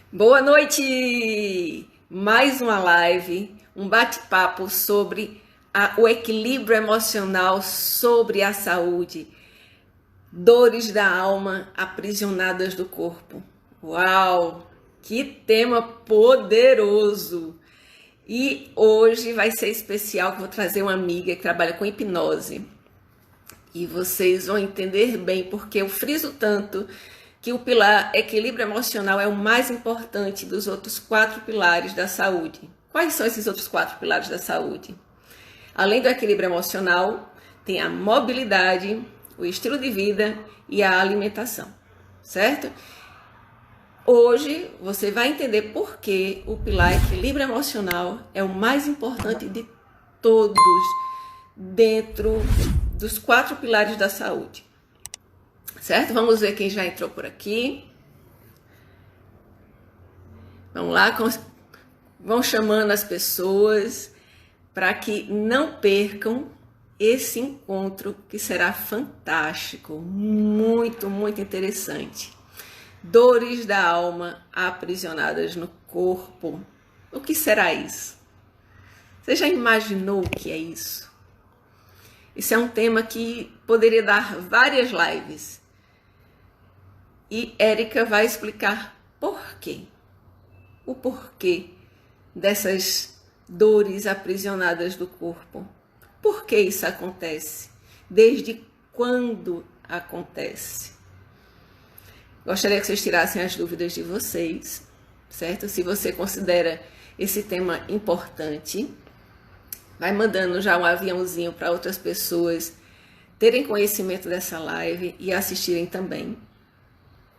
Boa noite! Mais uma live, um bate-papo sobre o equilíbrio emocional, sobre a saúde, dores da alma aprisionadas do corpo. Uau! Que tema poderoso! E hoje vai ser especial, que eu vou trazer uma amiga que trabalha com hipnose. E vocês vão entender bem porque eu friso tanto que o pilar equilíbrio emocional é o mais importante dos outros 4 pilares da saúde. Quais são esses outros 4 pilares da saúde? Além do equilíbrio emocional, tem a mobilidade, o estilo de vida e a alimentação, certo? Hoje você vai entender por que o pilar equilíbrio emocional é o mais importante de todos dentro dos 4 pilares da saúde. Certo? Vamos ver quem já entrou por aqui. Vamos lá, vão chamando as pessoas para que não percam esse encontro que será fantástico, muito, muito interessante. Dores da alma aprisionadas no corpo. O que será isso? Você já imaginou o que é isso? Isso é um tema que poderia dar várias lives. E Érica vai explicar por quê. O porquê dessas dores aprisionadas do corpo. Por que isso acontece? Desde quando acontece? Gostaria que vocês tirassem as dúvidas de vocês, certo? Se você considera esse tema importante, vai mandando já um aviãozinho para outras pessoas terem conhecimento dessa live e assistirem também,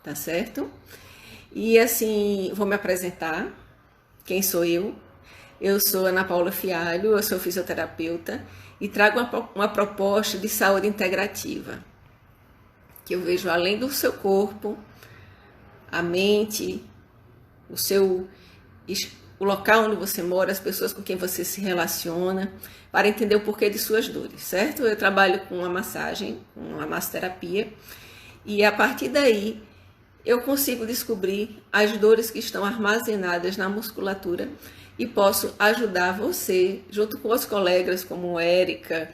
tá certo? E assim, vou me apresentar. Quem sou eu? Eu sou Ana Paula Fialho, eu sou fisioterapeuta e trago uma proposta de saúde integrativa, que eu vejo além do seu corpo, a mente, o local onde você mora, as pessoas com quem você se relaciona, para entender o porquê de suas dores, certo? Eu trabalho com uma massagem, com uma massoterapia, e a partir daí eu consigo descobrir as dores que estão armazenadas na musculatura e posso ajudar você, junto com os colegas como Érica,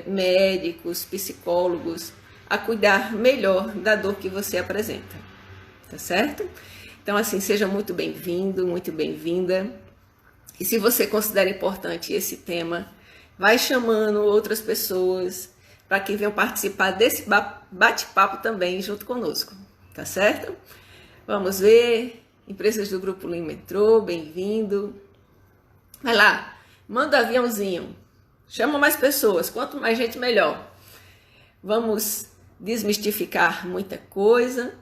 médicos, psicólogos, a cuidar melhor da dor que você apresenta, tá certo? Então, assim, seja muito bem-vindo, muito bem-vinda. E se você considera importante esse tema, vai chamando outras pessoas para que venham participar desse bate-papo também junto conosco, tá certo? Vamos ver. Empresas do Grupo Lima entrou, bem-vindo. Vai lá, manda um aviãozinho. Chama mais pessoas, quanto mais gente, melhor. Vamos desmistificar muita coisa,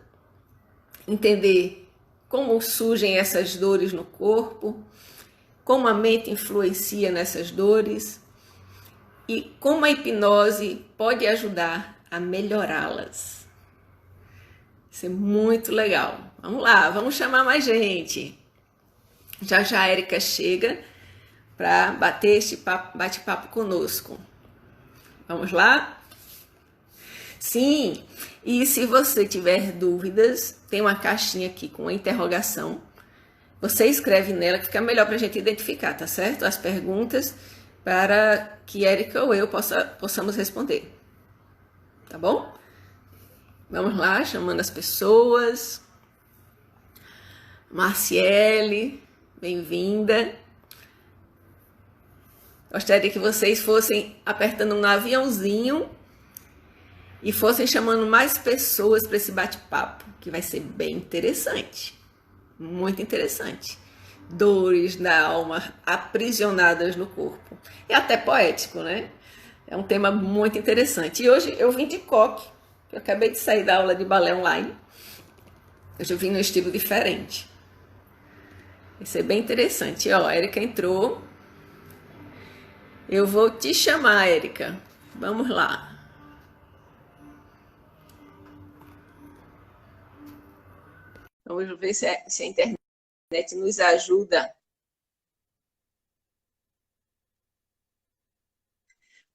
entender como surgem essas dores no corpo, como a mente influencia nessas dores e como a hipnose pode ajudar a melhorá-las. Isso é muito legal. Vamos lá, vamos chamar mais gente. Já já a Érica chega para bater este bate-papo conosco. Vamos lá? Sim, e se você tiver dúvidas, tem uma caixinha aqui com uma interrogação. Você escreve nela que fica melhor para a gente identificar, tá certo? As perguntas para que Érica ou eu possamos responder. Tá bom? Vamos lá, chamando as pessoas. Marciele, bem-vinda. Gostaria que vocês fossem apertando um aviãozinho e fossem chamando mais pessoas para esse bate-papo, que vai ser bem interessante, muito interessante. Dores da alma aprisionadas no corpo. É até poético, né? É um tema muito interessante. E hoje eu vim de coque, eu acabei de sair da aula de balé online. Hoje eu vim num estilo diferente. Vai ser bem interessante. Ó, a Érica entrou. Eu vou te chamar, Érica. Vamos lá. Vamos ver se a internet nos ajuda.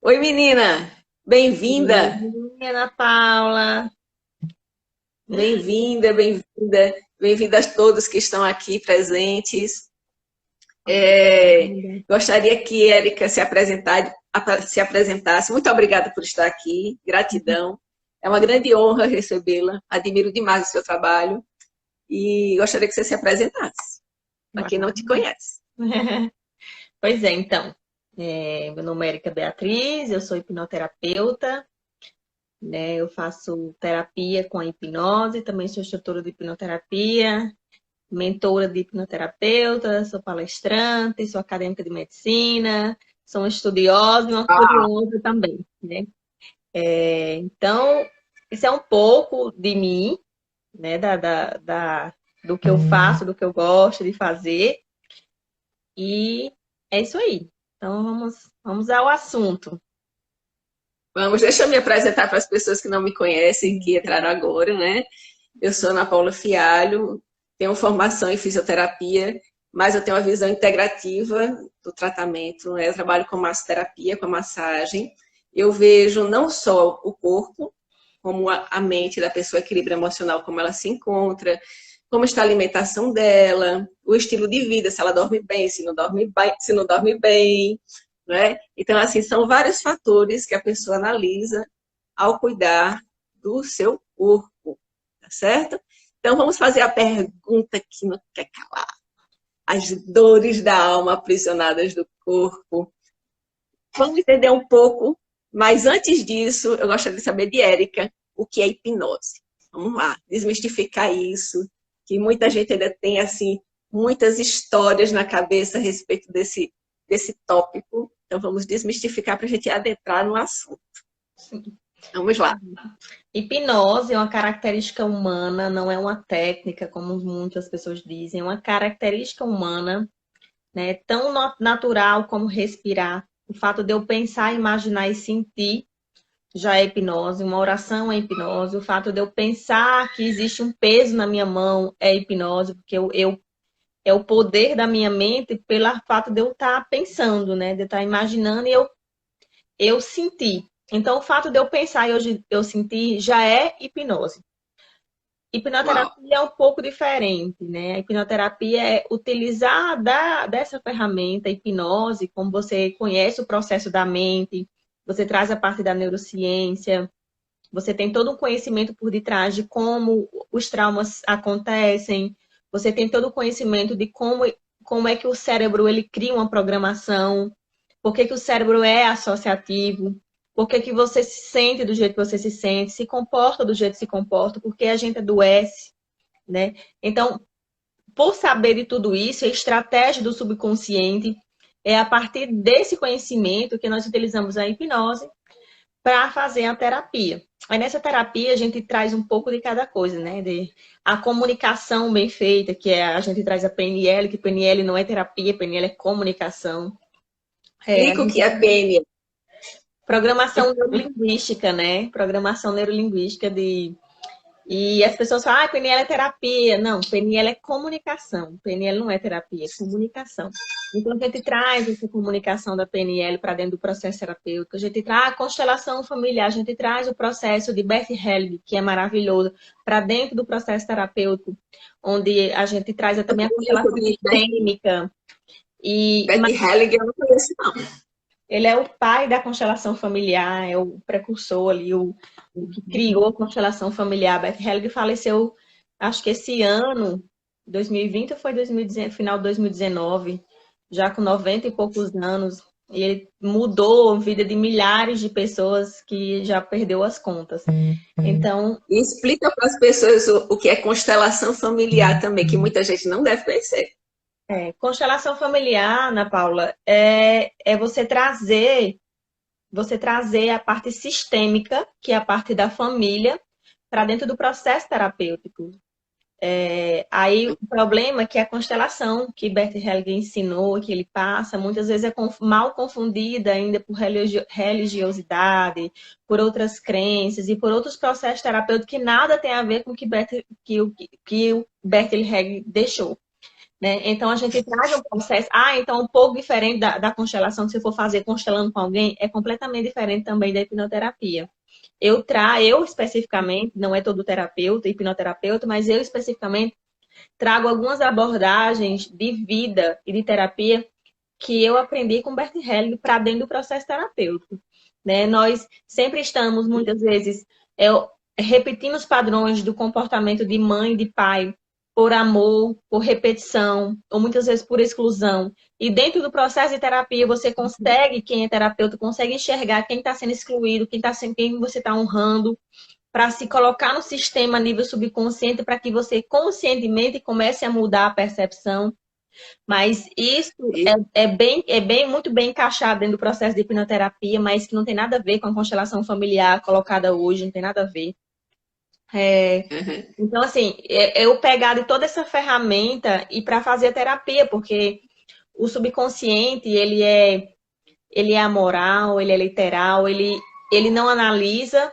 Oi, menina! Bem-vinda! Oi, Ana Paula. Bem-vinda, bem-vinda, bem-vindas todos que estão aqui presentes. Gostaria que Érica se apresentasse. Muito obrigada por estar aqui, gratidão. É uma grande honra recebê-la, admiro demais o seu trabalho e gostaria que você se apresentasse, para quem não te conhece. Pois é, então, meu nome é Érica Beatriz, eu sou hipnoterapeuta, né? Eu faço terapia com a hipnose, também sou instrutora de hipnoterapia, mentora de hipnoterapeuta, sou palestrante, sou acadêmica de medicina, sou uma estudiosa e uma curiosa também, né? Então, isso é um pouco de mim, né? Do que eu faço, do que eu gosto de fazer. E é isso aí. Então, vamos ao assunto. Vamos, deixa eu me apresentar para as pessoas que não me conhecem, que entraram agora, né? Eu sou Ana Paula Fialho, tenho formação em fisioterapia, mas eu tenho uma visão integrativa do tratamento, né? Eu trabalho com massoterapia, com massagem. Eu vejo não só o corpo, como a mente da pessoa, o equilíbrio emocional, como ela se encontra, como está a alimentação dela, o estilo de vida, se ela dorme bem, se não dorme bem, né? Então, assim, são vários fatores que a pessoa analisa ao cuidar do seu corpo, tá certo? Então, vamos fazer a pergunta que não quer calar. As dores da alma aprisionadas do corpo. Vamos entender um pouco, mas antes disso, eu gostaria de saber de Érica o que é hipnose. Vamos lá, desmistificar isso, que muita gente ainda tem, assim, muitas histórias na cabeça a respeito desse tópico. Então, vamos desmistificar para a gente adentrar no assunto. Vamos lá. Hipnose é uma característica humana, não é uma técnica, como muitas pessoas dizem, é uma característica humana, né? Tão natural como respirar. O fato de eu pensar, imaginar e sentir já é hipnose. Uma oração é hipnose. O fato de eu pensar que existe um peso na minha mão é hipnose, porque é o poder da minha mente pelo fato de eu estar pensando, né? De eu estar imaginando e eu sentir. Então, o fato de eu pensar e eu sentir já é hipnose. Uau. Hipnoterapia é um pouco diferente, né? A hipnoterapia é utilizar dessa ferramenta, a hipnose, como você conhece o processo da mente, você traz a parte da neurociência, você tem todo um conhecimento por detrás de como os traumas acontecem, você tem todo o conhecimento de como é que o cérebro ele cria uma programação, por que que o cérebro é associativo, por que que você se sente do jeito que você se comporta do jeito que se comporta, porque a gente adoece, né? Então, por saber de tudo isso, a estratégia do subconsciente é a partir desse conhecimento que nós utilizamos a hipnose para fazer a terapia. Aí nessa terapia a gente traz um pouco de cada coisa, né? A comunicação bem feita, que é a gente traz a PNL, que PNL não é terapia, PNL é comunicação. Explica o que é PNL. Programação neurolinguística, né? Programação neurolinguística de. E as pessoas falam, ah, PNL é terapia. Não, PNL é comunicação. PNL não é terapia, é comunicação. Então, a gente traz essa comunicação da PNL para dentro do processo terapêutico. A gente traz a constelação familiar, a gente traz o processo de Bert Helling, que é maravilhoso, para dentro do processo terapêutico, onde a gente traz também a constelação sistêmica. Bert Helling eu não conheço, não. Ele é o pai da constelação familiar, é o precursor ali, o que criou a constelação familiar. Bert Helling faleceu, acho que esse ano, 2020 ou foi 2019, final de 2019, já com 90 e poucos anos. E ele mudou a vida de milhares de pessoas que já perdeu as contas. Então, E explica para as pessoas o que é constelação familiar também, que muita gente não deve conhecer. constelação familiar, Ana Paula, é você trazer a parte sistêmica, que é a parte da família, para dentro do processo terapêutico. Aí o problema é que a constelação que Bert Hellinger ensinou, que ele passa, muitas vezes é mal confundida ainda por religiosidade, por outras crenças e por outros processos terapêuticos que nada tem a ver com o que o Bert Hellinger deixou. Né? Então a gente traz um processo, então um pouco diferente da constelação, se você for fazer constelando com alguém, é completamente diferente também da hipnoterapia. eu especificamente, não é todo terapeuta, hipnoterapeuta, mas eu especificamente trago algumas abordagens de vida e de terapia que eu aprendi com Bert Helling para dentro do processo terapêutico, né? Nós sempre estamos, muitas vezes, é, repetindo os padrões do comportamento de mãe e de pai por amor, por repetição, ou muitas vezes por exclusão. E dentro do processo de terapia, você consegue, quem é terapeuta, consegue enxergar quem está sendo excluído, quem você está honrando, para se colocar no sistema a nível subconsciente, para que você conscientemente comece a mudar a percepção. Mas isso muito bem encaixado dentro do processo de hipnoterapia, mas que não tem nada a ver com a constelação familiar colocada hoje, não tem nada a ver. Então, assim, eu pegar de toda essa ferramenta e para fazer a terapia, porque o subconsciente, ele é amoral, ele é literal, ele não analisa,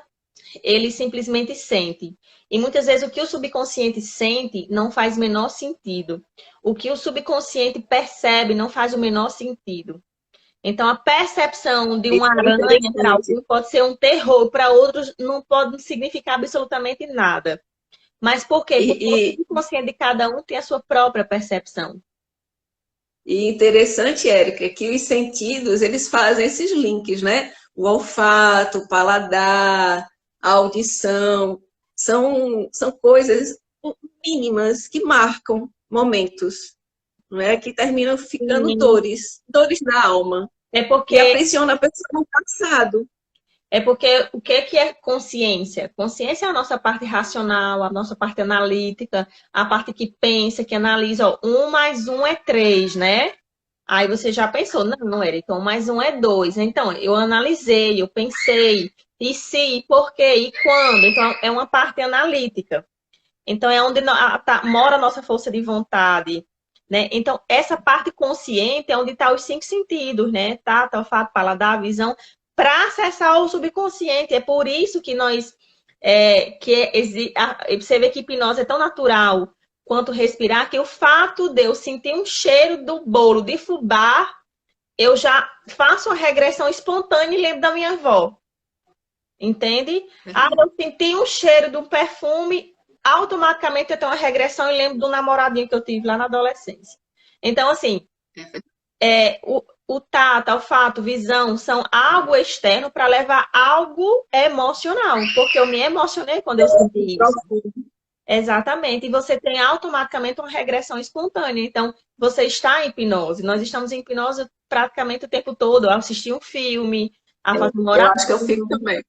ele simplesmente sente. E muitas vezes o que o subconsciente sente não faz o menor sentido. O que o subconsciente percebe não faz o menor sentido. Então, a percepção de uma aranha para alguns pode ser um terror, para outros não pode significar absolutamente nada. Mas por quê? Porque o subconsciente de cada um tem a sua própria percepção. E interessante, Érica, que os sentidos, eles fazem esses links, né? O olfato, o paladar, a audição, são coisas mínimas que marcam momentos, não é? Que terminam ficando dores na alma. É porque... E aprisiona a pessoa no passado. É porque o que é consciência? Consciência é a nossa parte racional, a nossa parte analítica, a parte que pensa, que analisa. Ó, 1 mais 1 é 3, né? Aí você já pensou, não, Érica, 1 mais 1 é 2. Então, eu analisei, eu pensei, e se, e por quê, e quando. Então, é uma parte analítica. Então, é onde mora a nossa força de vontade, né? Então, essa parte consciente é onde está os 5 sentidos, né? Tato, olfato, paladar, visão, para acessar o subconsciente. É por isso que você vê que hipnose é tão natural quanto respirar, que o fato de eu sentir um cheiro do bolo de fubá, eu já faço uma regressão espontânea e lembro da minha avó. Entende? Eu senti um cheiro de um perfume, automaticamente eu tenho uma regressão e lembro do namoradinho que eu tive lá na adolescência. Então, assim, o tato, olfato, visão são algo externo para levar algo emocional, porque eu me emocionei quando eu senti isso. Exatamente. E você tem automaticamente uma regressão espontânea. Então, você está em hipnose. Nós estamos em hipnose praticamente o tempo todo. A assistir um filme, a fazer uma oração. Eu acho que eu fico também.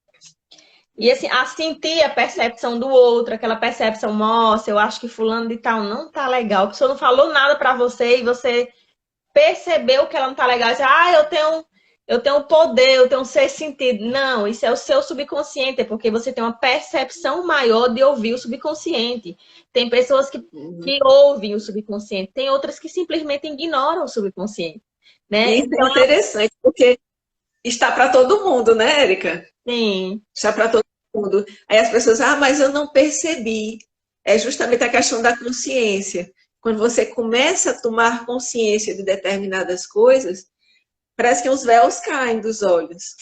E assim, a sentir a percepção do outro, aquela percepção, nossa, eu acho que fulano de tal não tá legal. A pessoa não falou nada para você e você percebeu que ela não tá legal. E você, eu tenho poder, eu tenho um sexto sentido. Não, isso é o seu subconsciente, é porque você tem uma percepção maior de ouvir o subconsciente. Tem pessoas que ouvem o subconsciente, tem outras que simplesmente ignoram o subconsciente. Né? Isso é interessante, porque está para todo mundo, né, Érica? Sim. Está para todo mundo. Aí as pessoas, mas eu não percebi. É justamente a questão da consciência. Quando você começa a tomar consciência de determinadas coisas, parece que os véus caem dos olhos.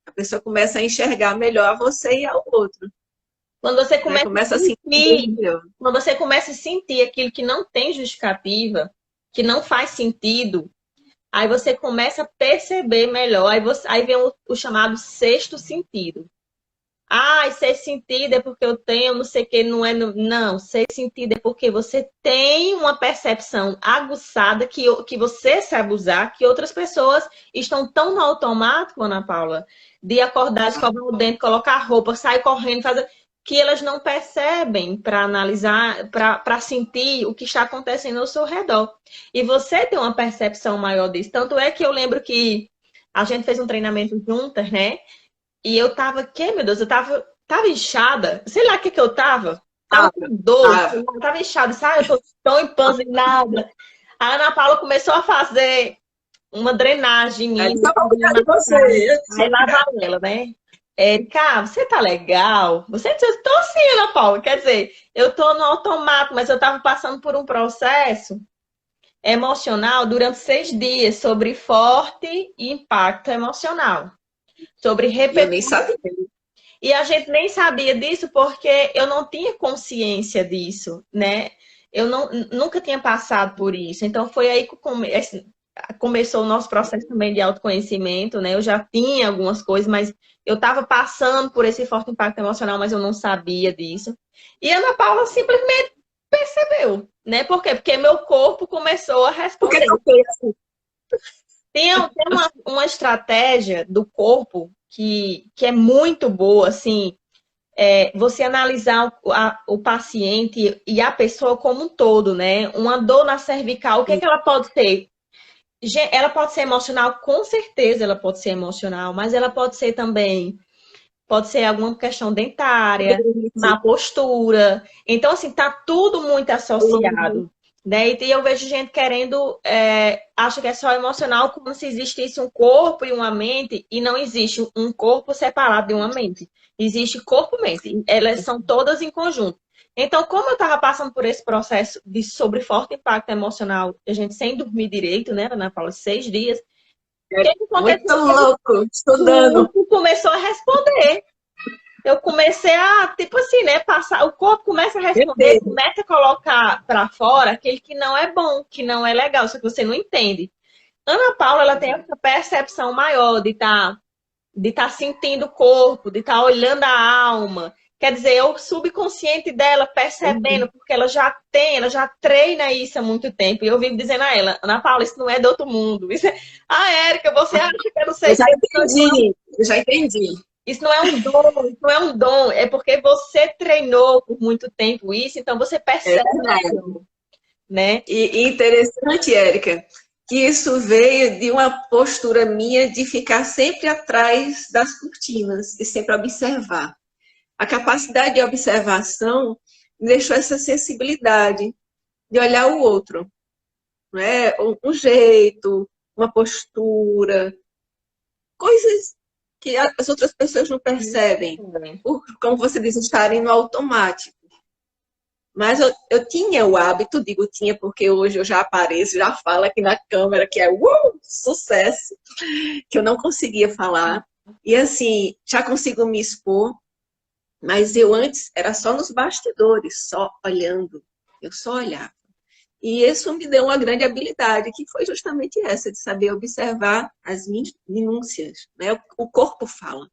A pessoa começa a enxergar melhor a você e ao outro. Quando você começa a sentir, quando você começa a sentir aquilo que não tem justificativa, que não faz sentido, aí você começa a perceber melhor. Aí vem o chamado sexto sentido. Sexto sentido é porque eu tenho não sei o que, não é... Não, sexto sentido é porque você tem uma percepção aguçada que você sabe usar, que outras pessoas estão tão no automático, Ana Paula, de acordar, escovar o dente, colocar roupa, sair correndo, fazer... que elas não percebem para analisar, para sentir o que está acontecendo ao seu redor. E você tem uma percepção maior disso. Tanto é que eu lembro que a gente fez um treinamento juntas, né? E eu tava, meu Deus, eu tava inchada. Sei lá o que eu tava. Tava com dor, tava inchada. Eu tô tão empanzinada. A Ana Paula começou a fazer uma drenagem em mim. Aí lá vai ela, né? Érica, você tá legal? Eu tô assim, Ana Paula. Quer dizer, eu tô no automático, mas eu tava passando por um processo emocional durante 6 dias sobre forte impacto emocional. Sobre repetição. Eu nem sabia. E a gente nem sabia disso porque eu não tinha consciência disso, né? Eu nunca tinha passado por isso. Então foi aí que começou o nosso processo também de autoconhecimento, né? Eu já tinha algumas coisas, mas eu estava passando por esse forte impacto emocional, mas eu não sabia disso. E a Ana Paula simplesmente percebeu, né? Por quê? Porque meu corpo começou a Porque responder. não foi assim. Tem uma estratégia do corpo que é muito boa, assim, você analisar o paciente e a pessoa como um todo, né? Uma dor na cervical, o que é que ela pode ter? Ela pode ser emocional, com certeza ela pode ser emocional, mas ela pode ser também, pode ser alguma questão dentária, má postura. Então, assim, tá tudo muito associado. Né? E eu vejo gente querendo, acha que é só emocional, como se existisse um corpo e uma mente, e não existe um corpo separado de uma mente. Existe corpo e mente. Elas são todas em conjunto. Então, como eu estava passando por esse processo sobre forte impacto emocional, a gente sem dormir direito, né, Ana Paula, 6 dias, o que Muito aconteceu? louco, O estudando. corpo começou a responder. Eu comecei a, tipo assim, né, passar, o corpo começa a responder, começa a colocar para fora aquele que não é bom, que não é legal, só que você não entende. Ana Paula, ela tem essa percepção maior de tá sentindo o corpo, de estar olhando a alma. Quer dizer, é o subconsciente dela percebendo, porque ela já treina isso há muito tempo. E eu vivo dizendo a ela, Ana Paula, isso não é do outro mundo. Isso é... Ah, Érica, você acha que eu não sei Eu já se entendi, eu já entendi. isso não é um dom, isso não é um dom, é porque você treinou por muito tempo isso, então você É percebe, verdade. né? E interessante, Érica, que isso veio de uma postura minha de ficar sempre atrás das cortinas e sempre observar. A capacidade de observação me deixou essa sensibilidade de olhar o outro, não é? Um jeito, uma postura, coisas que as outras pessoas não percebem, por, como você diz, estarem no automático. Mas eu tinha o hábito, digo tinha porque hoje eu já apareço, já falo aqui na câmera, que é sucesso, que eu não conseguia falar. E assim, já consigo me expor, mas eu antes era só nos bastidores, só olhando, eu só olhava. E isso me deu uma grande habilidade, que foi justamente essa, de saber observar as minúcias. Né? O corpo fala.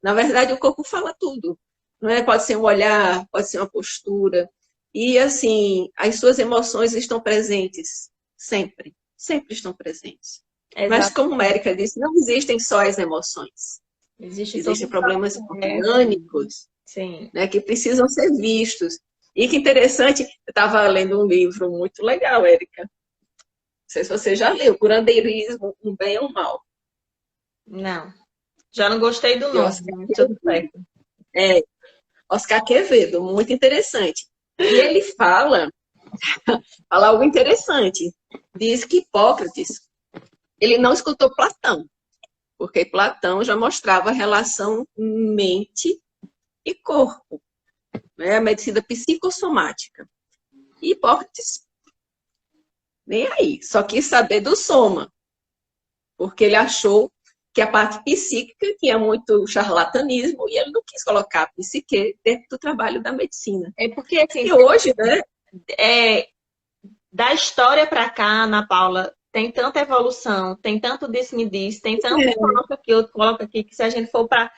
Na verdade, o corpo fala tudo. Não é? Pode ser um olhar, pode ser uma postura. E, assim, as suas emoções estão presentes sempre. Sempre estão presentes. Mas, Exato. como a Érica disse, não existem só as emoções. Existem problemas orgânicos, Sim. né, que precisam ser vistos. E que interessante, eu estava lendo um livro muito legal, Érica. Não sei se você já leu, Curandeirismo, um bem ou um mal. Não. Já não gostei do nome, tudo certo. Oscar Quevedo, muito interessante. E ele fala algo interessante. Diz que Hipócrates, ele não escutou Platão, porque Platão já mostrava a relação mente e corpo, né? A medicina psicossomática. E Hipócrates, nem aí, só quis saber do soma, porque ele achou que a parte psíquica tinha muito charlatanismo e ele não quis colocar a psique dentro do trabalho da medicina. É porque, assim, e hoje, né? Da história para cá, Ana Paula, tem tanta evolução, tem tanto disse-me-disse, tem tanto coloca aqui, outro coloca aqui, que se a gente for para...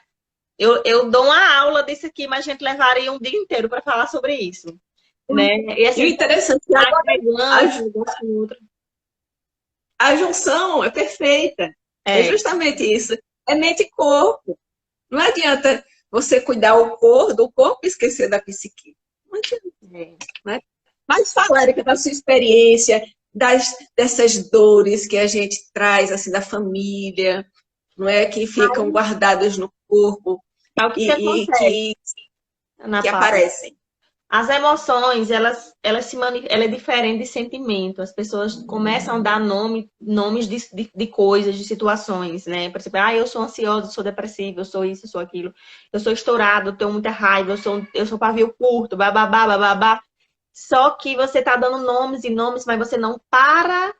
Eu dou uma aula disso aqui, mas a gente levaria um dia inteiro para falar sobre isso. Né? E assim, interessante é a junção é perfeita. É justamente isso. É mente e corpo. Não adianta você cuidar do corpo e esquecer da psique. Não adianta. Né? Mas fala, Érica, da sua experiência, dessas dores que a gente traz assim, da família, não é? Que ficam guardadas no corpo e que aparecem. As emoções, ela é diferente de sentimento. As pessoas começam a dar nomes de coisas, de situações, né? Por exemplo, eu sou ansiosa, eu sou depressiva, eu sou isso, eu sou aquilo. Eu sou estourado, eu tenho muita raiva, eu sou pavio curto, bababá, bababá. Só que você está dando nomes e nomes, mas você não para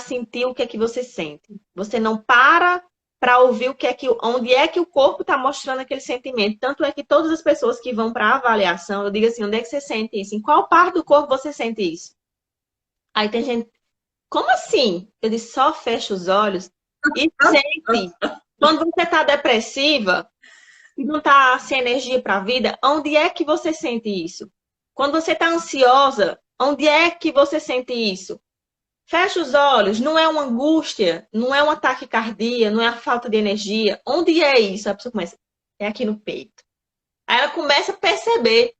sentir o que é que você sente. Você não para para ouvir onde é que o corpo está mostrando aquele sentimento. Tanto é que todas as pessoas que vão para a avaliação, eu digo assim, onde é que você sente isso? Em qual parte do corpo você sente isso? Aí tem gente, como assim? Eu disse, só fecha os olhos e sente. Quando você está depressiva e não está sem energia para a vida, onde é que você sente isso? Quando você está ansiosa, onde é que você sente isso? Fecha os olhos, não é uma angústia, não é um ataque cardíaco, não é a falta de energia. Onde é isso? A pessoa começa, é aqui no peito. Aí ela começa a perceber,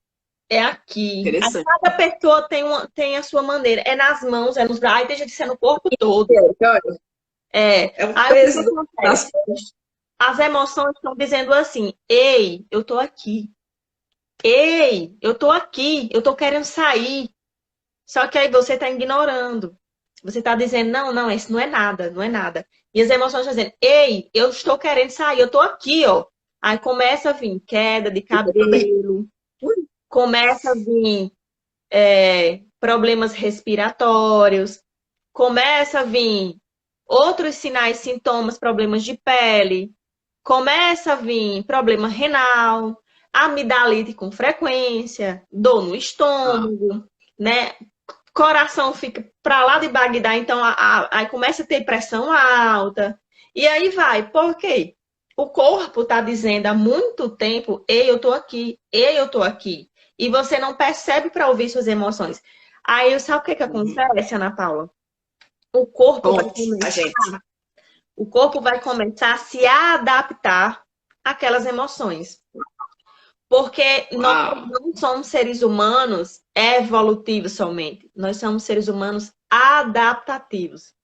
é aqui. Aí cada pessoa tem a sua maneira. É nas mãos, é nos braços, aí tem gente que é no corpo todo. Aí o que acontece? As emoções estão dizendo assim, ei, eu tô aqui. Ei, eu tô aqui, eu tô querendo sair. Só que aí você tá ignorando. Você está dizendo, não, isso não é nada, não é nada. E as emoções estão dizendo, ei, eu estou querendo sair, eu estou aqui, ó. Aí começa a vir queda de cabelo, começa a vir problemas respiratórios, começa a vir outros sinais, sintomas, problemas de pele, começa a vir problema renal, amidalite com frequência, dor no estômago, né? Coração fica para lá de Bagdá, então aí começa a ter pressão alta. E aí vai. Por quê? O corpo está dizendo há muito tempo, ei, eu tô aqui, ei, eu tô aqui. E você não percebe para ouvir suas emoções. Aí, sabe o que acontece, Ana Paula? O corpo vai começar a se adaptar àquelas emoções. Porque nós não somos seres humanos evolutivos somente. Nós somos seres humanos adaptativos.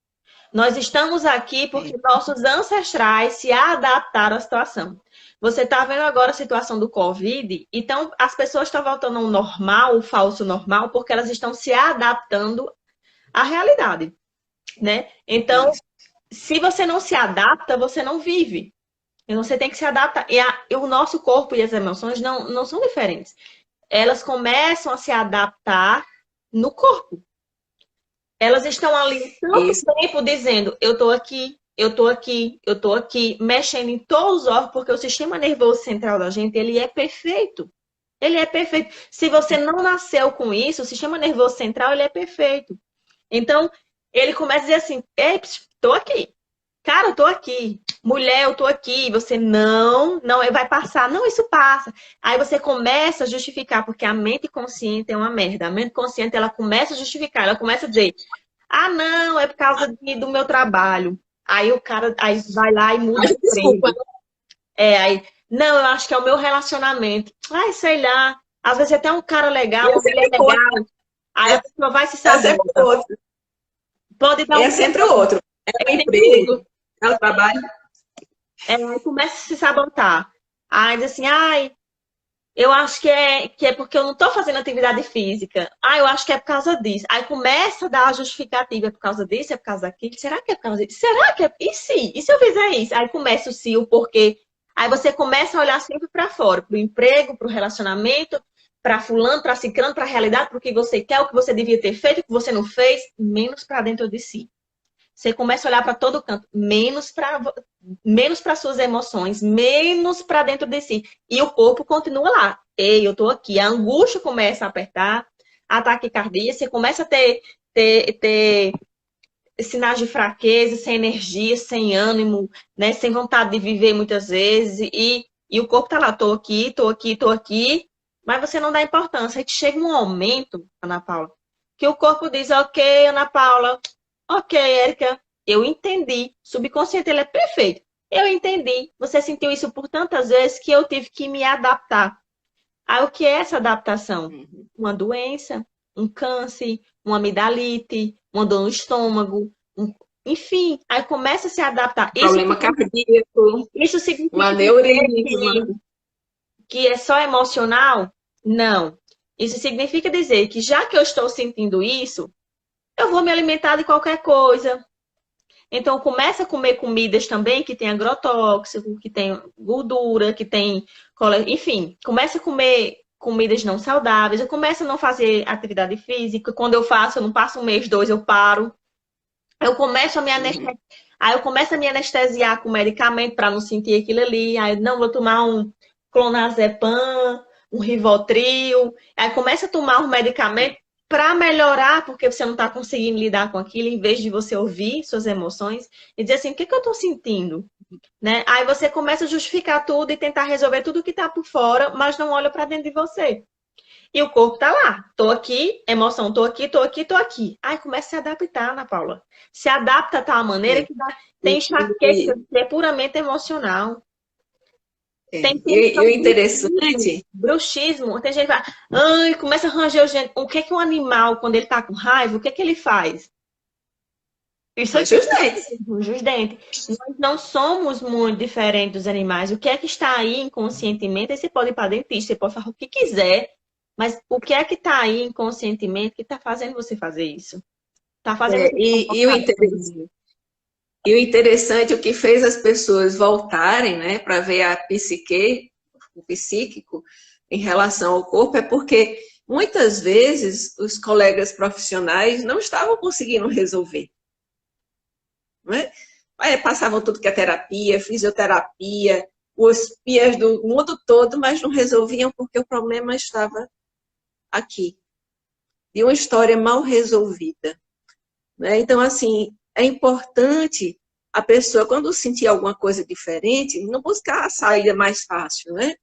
Nós estamos aqui porque nossos ancestrais se adaptaram à situação. Você está vendo agora a situação do Covid, então as pessoas estão voltando ao normal, o falso normal, porque elas estão se adaptando à realidade, né? Então, se você não se adapta, você não vive. Você tem que se adaptar. E o nosso corpo e as emoções não são diferentes. Elas começam a se adaptar no corpo. Elas estão ali tanto tempo dizendo, eu tô aqui, eu tô aqui, eu tô aqui, mexendo em todos os órgãos, porque o sistema nervoso central da gente, ele é perfeito. Ele é perfeito. Se você não nasceu com isso, o sistema nervoso central, ele é perfeito. Então, ele começa a dizer assim, ei, tô aqui. Cara, eu tô aqui. Mulher, eu tô aqui. Você não, vai passar. Não, isso passa. Aí você começa a justificar, porque a mente consciente é uma merda. A mente consciente, ela começa a justificar. Ela começa a dizer, ah, não, é por causa do meu trabalho. Aí o cara vai lá e muda de emprego. Não, eu acho que é o meu relacionamento. Ai, sei lá. Às vezes até um cara legal, uma mulher legal. Aí a pessoa vai se saber. Pode dar é sempre o outro. É o emprego. É o trabalho. Aí começa a se sabotar. Aí diz assim, ai, eu acho que é porque eu não estou fazendo atividade física. Ah, eu acho que é por causa disso. Aí começa a dar a justificativa, é por causa disso, é por causa daquilo. Será que é por causa disso? Será que é? E se eu fizer isso? Aí começa o se, o porquê. Aí você começa a olhar sempre para fora, para o emprego, para o relacionamento, para fulano, para ciclano, para a realidade, para o que você quer, o que você devia ter feito, o que você não fez, menos para dentro de si. Você começa a olhar para todo canto, menos para suas emoções, menos para dentro de si. E o corpo continua lá. Ei, eu tô aqui. A angústia começa a apertar, ataque cardíaco, você começa a ter sinais de fraqueza, sem energia, sem ânimo, né? Sem vontade de viver muitas vezes. E o corpo tá lá, tô aqui, tô aqui, tô aqui. Mas você não dá importância. Aí chega um momento, Ana Paula, que o corpo diz, ok, Ana Paula, ok, Érica, eu entendi. Subconsciente, ele é perfeito. Eu entendi. Você sentiu isso por tantas vezes que eu tive que me adaptar. Aí, o que é essa adaptação? Uma doença, um câncer, uma amidalite, uma dor no estômago, enfim. Aí começa a se adaptar. Problema cardíaco. Isso significa uma neurisma. Que é só emocional? Não. Isso significa dizer que já que eu estou sentindo isso, eu vou me alimentar de qualquer coisa. Então, começa a comer comidas também que tem agrotóxico, que tem gordura, que tem... Enfim, começa a comer comidas não saudáveis. Eu começo a não fazer atividade física. Quando eu faço, eu não passo um mês, 2, eu paro. Eu começo a me anestesiar. Aí eu começo a me anestesiar com medicamento para não sentir aquilo ali. Aí não, vou tomar um clonazepam, um Rivotril. Aí começa a tomar um medicamento para melhorar, porque você não está conseguindo lidar com aquilo, em vez de você ouvir suas emoções e dizer assim, o que que eu estou sentindo? Né? Aí você começa a justificar tudo e tentar resolver tudo que está por fora, mas não olha para dentro de você. E o corpo tá lá. Tô aqui, emoção, tô aqui, tô aqui, tô aqui. Aí começa a se adaptar, Ana Paula. Se adapta a tal maneira que tem enxaqueca, que é puramente emocional. Tem E o interessante... bruxismo. Tem gente que fala, ai, começa a ranger o gente. O que é que um animal, quando ele tá com raiva, o que é que ele faz? Isso aqui. Range os dentes. Nós não somos muito diferentes dos animais. O que é que está aí inconscientemente? Aí você pode ir para dentista, você pode fazer o que quiser. Mas o que é que está aí inconscientemente que está fazendo você fazer isso? Está fazendo E o interessante, o que fez as pessoas voltarem, né, para ver a psique, o psíquico, em relação ao corpo, é porque muitas vezes os colegas profissionais não estavam conseguindo resolver. Não é? Passavam tudo que é terapia, fisioterapia, os pias do mundo todo, mas não resolviam porque o problema estava aqui. De uma história mal resolvida. Né? Então, assim, é importante a pessoa, quando sentir alguma coisa diferente, não buscar a saída mais fácil, né?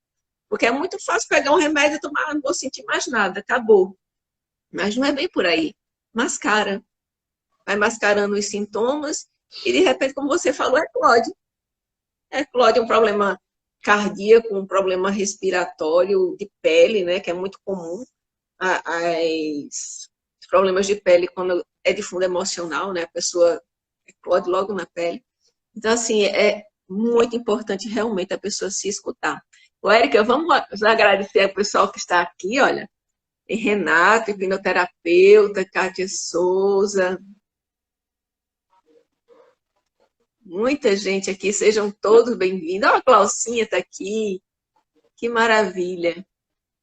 Porque é muito fácil pegar um remédio e tomar, não vou sentir mais nada, acabou. Mas não é bem por aí. Mascara. Vai mascarando os sintomas e, de repente, como você falou, eclode. Eclode é um problema cardíaco, um problema respiratório, de pele, né? Que é muito comum. Os problemas de pele, quando é de fundo emocional, né? A pessoa eclode logo na pele. Então, assim, é muito importante realmente a pessoa se escutar. Ô, Érica, vamos agradecer ao pessoal que está aqui, olha. Tem Renato, hipnoterapeuta, Kátia Souza. Muita gente aqui, sejam todos bem-vindos. Ó, a Glaucinha está aqui. Que maravilha.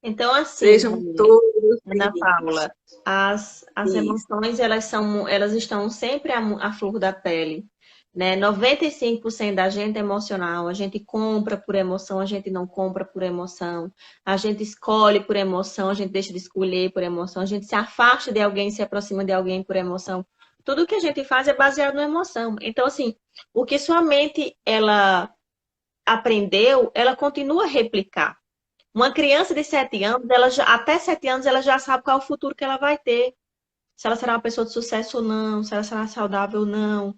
Então, assim, sejam todos Ana Paula, as emoções, elas estão sempre à flor da pele. Né? 95% da gente é emocional, a gente compra por emoção, a gente não compra por emoção, a gente escolhe por emoção, a gente deixa de escolher por emoção, a gente se afasta de alguém, se aproxima de alguém por emoção. Tudo que a gente faz é baseado na emoção. Então, assim, o que sua mente ela aprendeu, ela continua a replicar. Uma criança de 7 anos, até 7 anos, ela já sabe qual é o futuro que ela vai ter. Se ela será uma pessoa de sucesso ou não, se ela será saudável ou não.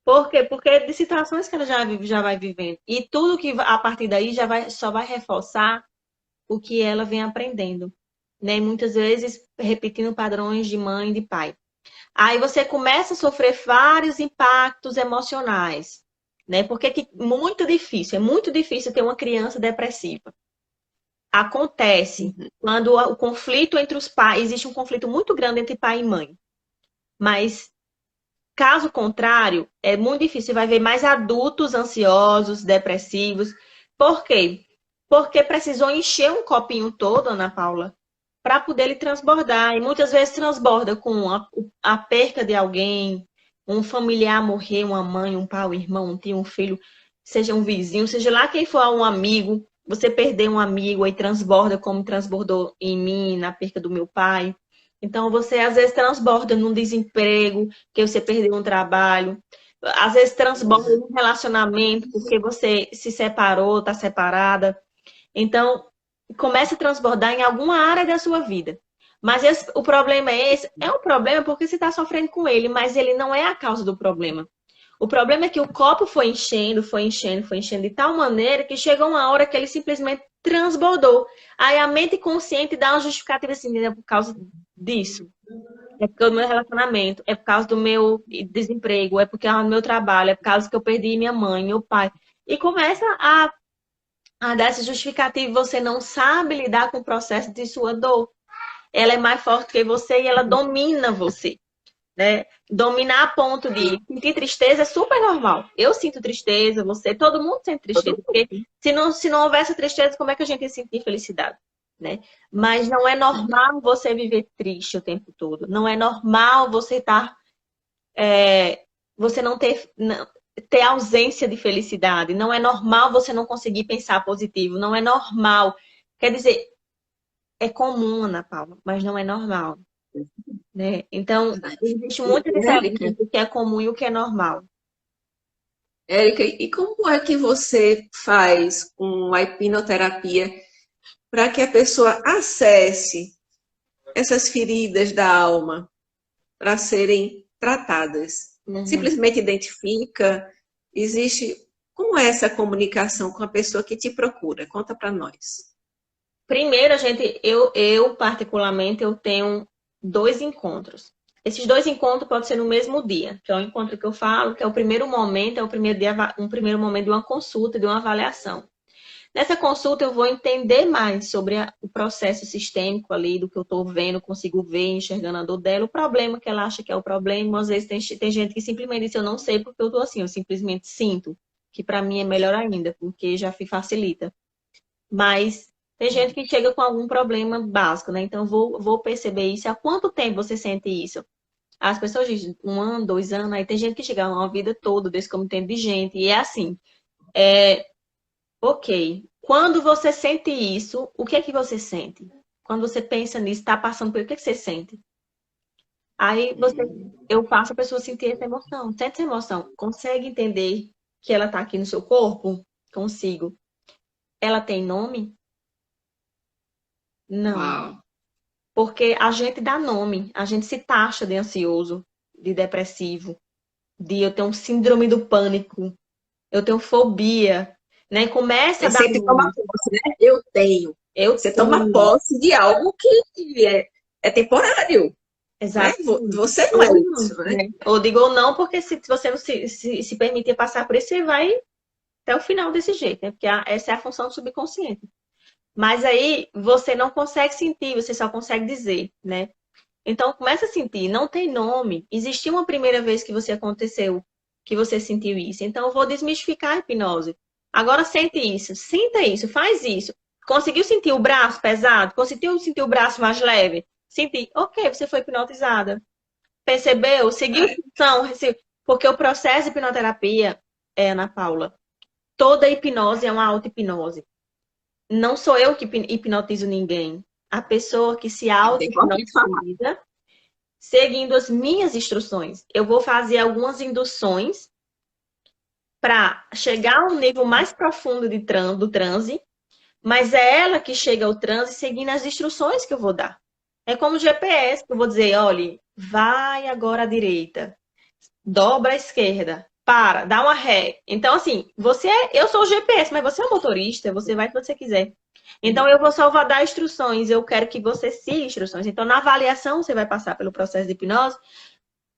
Por quê? Porque é de situações que ela já vai vivendo. E tudo que a partir daí só vai reforçar o que ela vem aprendendo. Né? E muitas vezes repetindo padrões de mãe e de pai. Aí você começa a sofrer vários impactos emocionais. Né? Porque é muito difícil ter uma criança depressiva. Acontece quando o conflito entre os pais, existe um conflito muito grande entre pai e mãe. Mas, caso contrário, é muito difícil. Você vai ver mais adultos ansiosos, depressivos. Por quê? Porque precisou encher um copinho todo, Ana Paula, para poder ele transbordar. E muitas vezes transborda com a perca de alguém, um familiar morrer, uma mãe, um pai, um irmão, um tio, um filho, seja um vizinho, seja lá quem for, um amigo. Você perder um amigo e transborda como transbordou em mim, na perca do meu pai. Então, você às vezes transborda num desemprego, porque você perdeu um trabalho. Às vezes transborda num relacionamento, porque você se separou, está separada. Então, começa a transbordar em alguma área da sua vida. Mas o problema é esse. É um problema porque você está sofrendo com ele, mas ele não é a causa do problema. O problema é que o copo foi enchendo de tal maneira que chegou uma hora que ele simplesmente transbordou. Aí a mente consciente dá uma justificativa assim, é por causa disso. É por causa do meu relacionamento, é por causa do meu desemprego, é por causa do meu trabalho, é por causa que eu perdi minha mãe, meu pai. E começa a dar essa justificativa e você não sabe lidar com o processo de sua dor. Ela é mais forte que você e ela domina você. Né? Dominar a ponto de sentir tristeza é super normal. Eu sinto tristeza, todo mundo sente tristeza. Porque se não houvesse tristeza, como é que a gente ia sentir felicidade? Né? Mas não é normal você viver triste o tempo todo. Não é normal você estar você não ter ausência de felicidade. Não é normal você não conseguir pensar positivo. Não é normal. Quer dizer, é comum, Ana Paula, mas não é normal. Né? Então, existe muita diferença Érica, entre o que é comum e o que é normal. Érica, e como é que você faz com a hipnoterapia para que a pessoa acesse essas feridas da alma para serem tratadas? Uhum. Simplesmente identifica, existe... Como é essa comunicação com a pessoa que te procura? Conta para nós. Primeiro, eu particularmente, eu tenho 2 encontros. Esses 2 encontros podem ser no mesmo dia, que é o encontro que eu falo, que é o primeiro momento, é o primeiro dia, um primeiro momento de uma consulta, de uma avaliação. Nessa consulta eu vou entender mais sobre o processo sistêmico ali, do que eu estou vendo, consigo ver, enxergando a dor dela, o problema que ela acha que é o problema. Às vezes tem gente que simplesmente diz, eu não sei porque eu estou assim, eu simplesmente sinto, que para mim é melhor ainda, porque já facilita. Mas tem gente que chega com algum problema básico, né? Então, vou perceber isso. Há quanto tempo você sente isso? As pessoas dizem 1 ano, 2 anos, aí tem gente que chega uma vida toda, desse como tem de gente. E é assim, ok. Quando você sente isso, o que é que você sente? Quando você pensa nisso, está passando por o que é que você sente? Aí eu faço a pessoa sentir essa emoção. Sente essa emoção. Consegue entender que ela está aqui no seu corpo? Consigo. Ela tem nome? Não. Uau. Porque a gente dá nome, a gente se taxa de ansioso, de depressivo, de eu tenho síndrome do pânico, eu tenho fobia, né? Começa a É dar sempre toma nome. posse, né? Eu tenho. Eu Você toma tenho. posse de algo que é temporário, né? Exato. Você não Ou é não, isso, né? né? Ou digo ou não, porque se você não se permitir passar por isso, você vai até o final desse jeito, né? Porque essa é a função do subconsciente. Mas aí você não consegue sentir, você só consegue dizer, né? Então, começa a sentir, não tem nome. Existiu uma primeira vez que você aconteceu, que você sentiu isso. Então, eu vou desmistificar a hipnose. Agora, sente isso, sinta isso, faz isso. Conseguiu sentir o braço pesado? Conseguiu sentir o braço mais leve? Senti, ok, você foi hipnotizada. Percebeu? Seguiu a função? Porque o processo de hipnoterapia, Ana Paula, toda hipnose é uma auto-hipnose. Não sou eu que hipnotizo ninguém. A pessoa que se Tem que falar. auto-hipnotiza seguindo as minhas instruções. Eu vou fazer algumas induções para chegar a um nível mais profundo do transe, mas é ela que chega ao transe seguindo as instruções que eu vou dar. É como o GPS, que eu vou dizer, olha, vai agora à direita, dobra à esquerda, para, dá uma ré. Então, assim, eu sou o GPS, mas você é o motorista, você vai o que você quiser. Então, eu vou só dar instruções, eu quero que você siga instruções. Então, na avaliação, você vai passar pelo processo de hipnose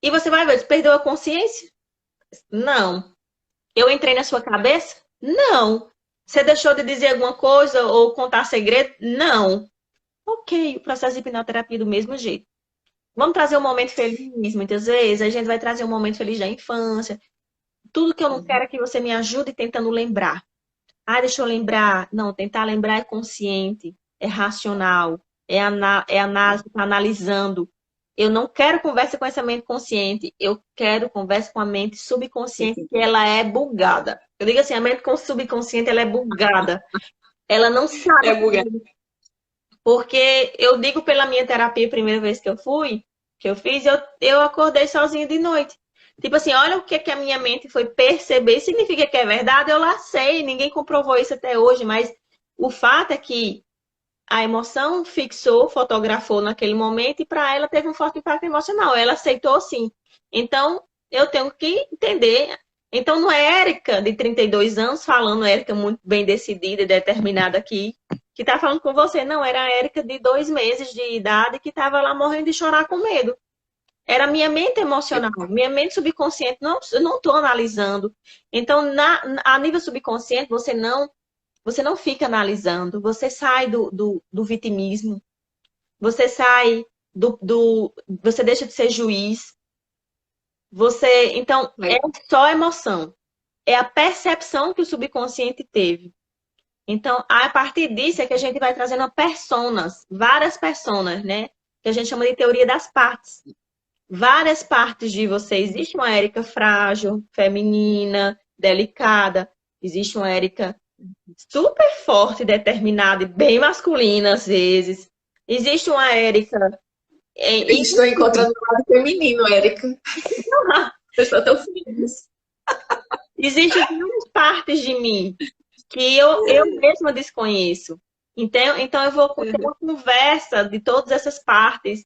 e você vai ver, você perdeu a consciência? Não. Eu entrei na sua cabeça? Não. Você deixou de dizer alguma coisa ou contar segredo? Não. Ok, o processo de hipnoterapia do mesmo jeito. Vamos trazer um momento feliz, muitas vezes. A gente vai trazer um momento feliz da infância. Tudo que eu não quero é que você me ajude tentando lembrar. Ah, deixa eu lembrar. Não, tentar lembrar é consciente, é racional, é análise, tá analisando. Eu não quero conversa com essa mente consciente, eu quero conversa com a mente subconsciente, que ela é bugada. Eu digo assim, a mente subconsciente, ela é bugada. Ela não sabe. É bugar. Porque eu digo pela minha terapia, a primeira vez que eu fiz, eu acordei sozinha de noite. Tipo assim, olha o que, que a minha mente foi perceber. Significa que é verdade? Eu lá sei, ninguém comprovou isso até hoje, mas o fato é que a emoção fixou, fotografou naquele momento e para ela teve um forte impacto emocional. Ela aceitou sim. Então, eu tenho que entender. Então, não é Érica, de 32 anos, falando, Érica muito bem decidida e determinada aqui, que tá falando com você. Não, era a Érica de 2 meses de idade que estava lá morrendo de chorar com medo. Era minha mente emocional, minha mente subconsciente, não, eu não estou analisando. Então, a nível subconsciente, você não fica analisando, você sai do vitimismo, você sai você deixa de ser juiz. Então, é só emoção. É a percepção que o subconsciente teve. Então, a partir disso é que a gente vai trazendo personas, várias personas, né? Que a gente chama de teoria das partes. várias partes de você. Existe uma Érica frágil, feminina, delicada. Existe uma Érica super forte, determinada e bem masculina às vezes. Existe uma Érica... Estou encontrando um lado feminino, Érica. Eu estou tão feliz. Existem várias partes de mim que eu mesma desconheço. Então eu vou ter uma conversa de todas essas partes,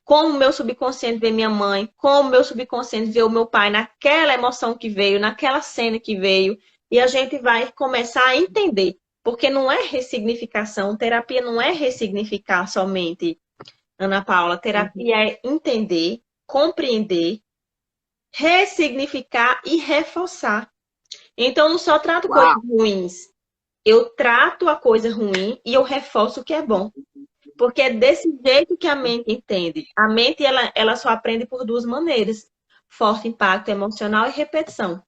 como o meu subconsciente vê minha mãe, como o meu subconsciente vê o meu pai naquela emoção que veio, naquela cena que veio, e a gente vai começar a entender. Porque não é ressignificação, terapia não é ressignificar somente, Ana Paula. Terapia é entender, compreender, ressignificar e reforçar. Então, eu não só trato coisas ruins, eu trato a coisa ruim e eu reforço o que é bom. Porque é desse jeito que a mente entende. A mente, ela só aprende por duas maneiras. Forte impacto emocional e repetição.